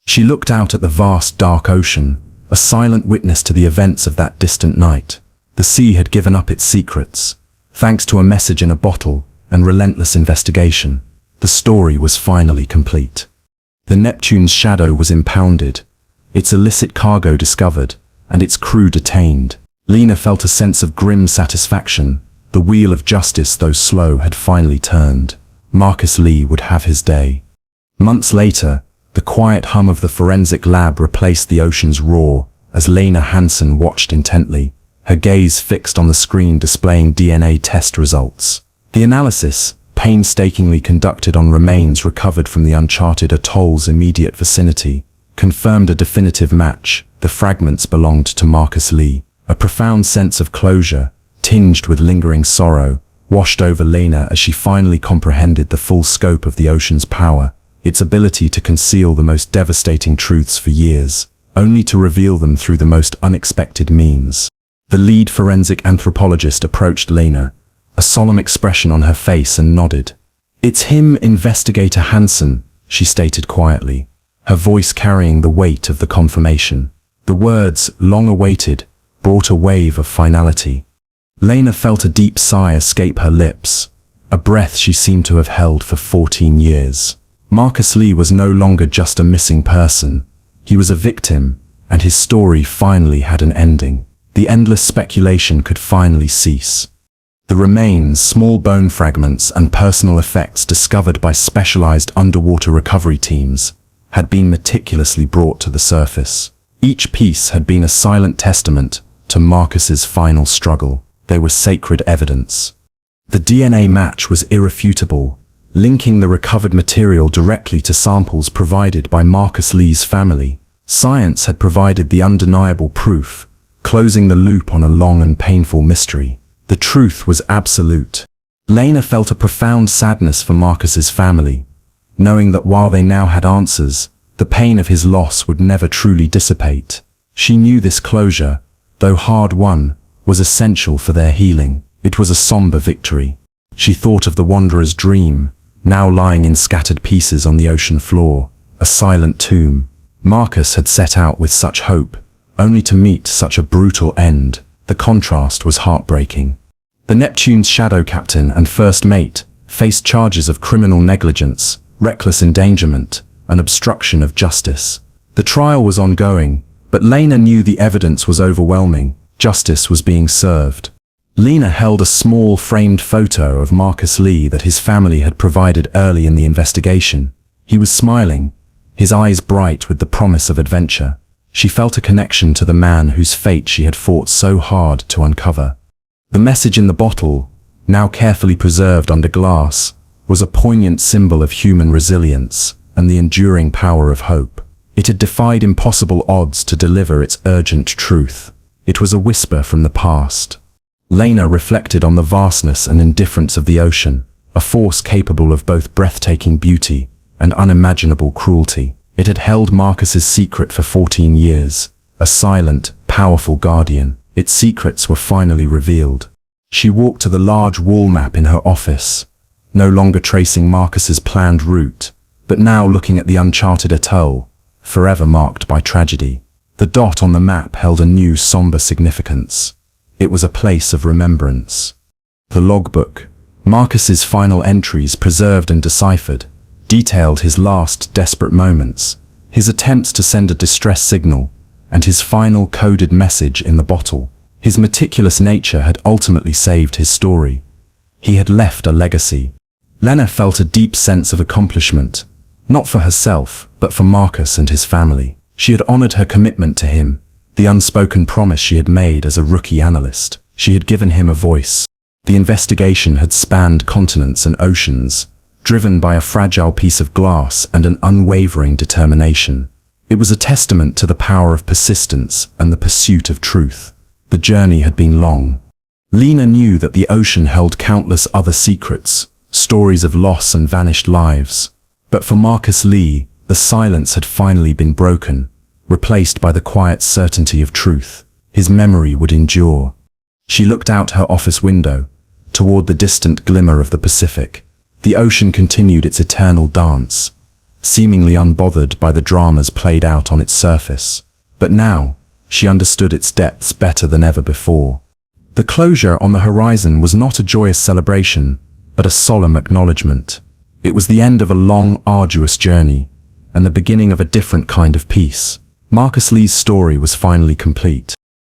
She looked out at the vast dark ocean, a silent witness to the events of that distant night. The sea had given up its secrets, thanks to a message in a bottle and relentless investigation. The story was finally complete. The Neptune's shadow was impounded, its illicit cargo discovered, and its crew detained. Lena felt a sense of grim satisfaction. The wheel of justice, though slow, had finally turned. Marcus Lee would have his day. Months later, the quiet hum of the forensic lab replaced the ocean's roar as Lena Hansen watched intently, her gaze fixed on the screen displaying DNA test results. The analysis, painstakingly conducted on remains recovered from the uncharted atoll's immediate vicinity, confirmed a definitive match. The fragments belonged to Marcus Lee. A profound sense of closure, tinged with lingering sorrow, washed over Lena as she finally comprehended the full scope of the ocean's power, its ability to conceal the most devastating truths for years, only to reveal them through the most unexpected means. The lead forensic anthropologist approached Lena, a solemn expression on her face, and nodded. "It's him, Investigator Hansen," she stated quietly, her voice carrying the weight of the confirmation. The words, long awaited, brought a wave of finality. Lena felt a deep sigh escape her lips, a breath she seemed to have held for 14 years. Marcus Lee was no longer just a missing person. He was a victim, and his story finally had an ending. The endless speculation could finally cease. The remains, small bone fragments, and personal effects discovered by specialized underwater recovery teams had been meticulously brought to the surface. Each piece had been a silent testament to Marcus's final struggle. They were sacred evidence. The DNA match was irrefutable, linking the recovered material directly to samples provided by Marcus Lee's family. Science had provided the undeniable proof, closing the loop on a long and painful mystery. The truth was absolute. Lena felt a profound sadness for Marcus's family, knowing that while they now had answers, the pain of his loss would never truly dissipate. She knew this closure, though hard-won, was essential for their healing. It was a somber victory. She thought of the wanderer's dream, now lying in scattered pieces on the ocean floor, a silent tomb. Marcus had set out with such hope, only to meet such a brutal end. The contrast was heartbreaking. The Neptune's shadow captain and first mate faced charges of criminal negligence, reckless endangerment, and obstruction of justice. The trial was ongoing, but Lena knew the evidence was overwhelming. Justice was being served. Lena held a small framed photo of Marcus Lee that his family had provided early in the investigation. He was smiling, his eyes bright with the promise of adventure. She felt a connection to the man whose fate she had fought so hard to uncover. The message in the bottle, now carefully preserved under glass, was a poignant symbol of human resilience and the enduring power of hope. It had defied impossible odds to deliver its urgent truth. It was a whisper from the past. Lena reflected on the vastness and indifference of the ocean, a force capable of both breathtaking beauty and unimaginable cruelty. It had held Marcus's secret for 14 years, a silent, powerful guardian. Its secrets were finally revealed. She walked to the large wall map in her office, no longer tracing Marcus's planned route, but now looking at the uncharted atoll, forever marked by tragedy. The dot on the map held a new somber significance. It was a place of remembrance. The logbook, Marcus's final entries preserved and deciphered, detailed his last desperate moments, his attempts to send a distress signal, and his final coded message in the bottle. His meticulous nature had ultimately saved his story. He had left a legacy. Lena felt a deep sense of accomplishment, not for herself, but for Marcus and his family. She had honored her commitment to him, the unspoken promise she had made as a rookie analyst. She had given him a voice. The investigation had spanned continents and oceans, driven by a fragile piece of glass and an unwavering determination. It was a testament to the power of persistence and the pursuit of truth. The journey had been long. Lena knew that the ocean held countless other secrets, stories of loss and vanished lives. But for Marcus Lee, the silence had finally been broken, replaced by the quiet certainty of truth. His memory would endure. She looked out her office window, toward the distant glimmer of the Pacific. The ocean continued its eternal dance, seemingly unbothered by the dramas played out on its surface. But now, she understood its depths better than ever before. The closure on the horizon was not a joyous celebration, but a solemn acknowledgement. It was the end of a long, arduous journey, and the beginning of a different kind of peace. Marcus Lee's story was finally complete.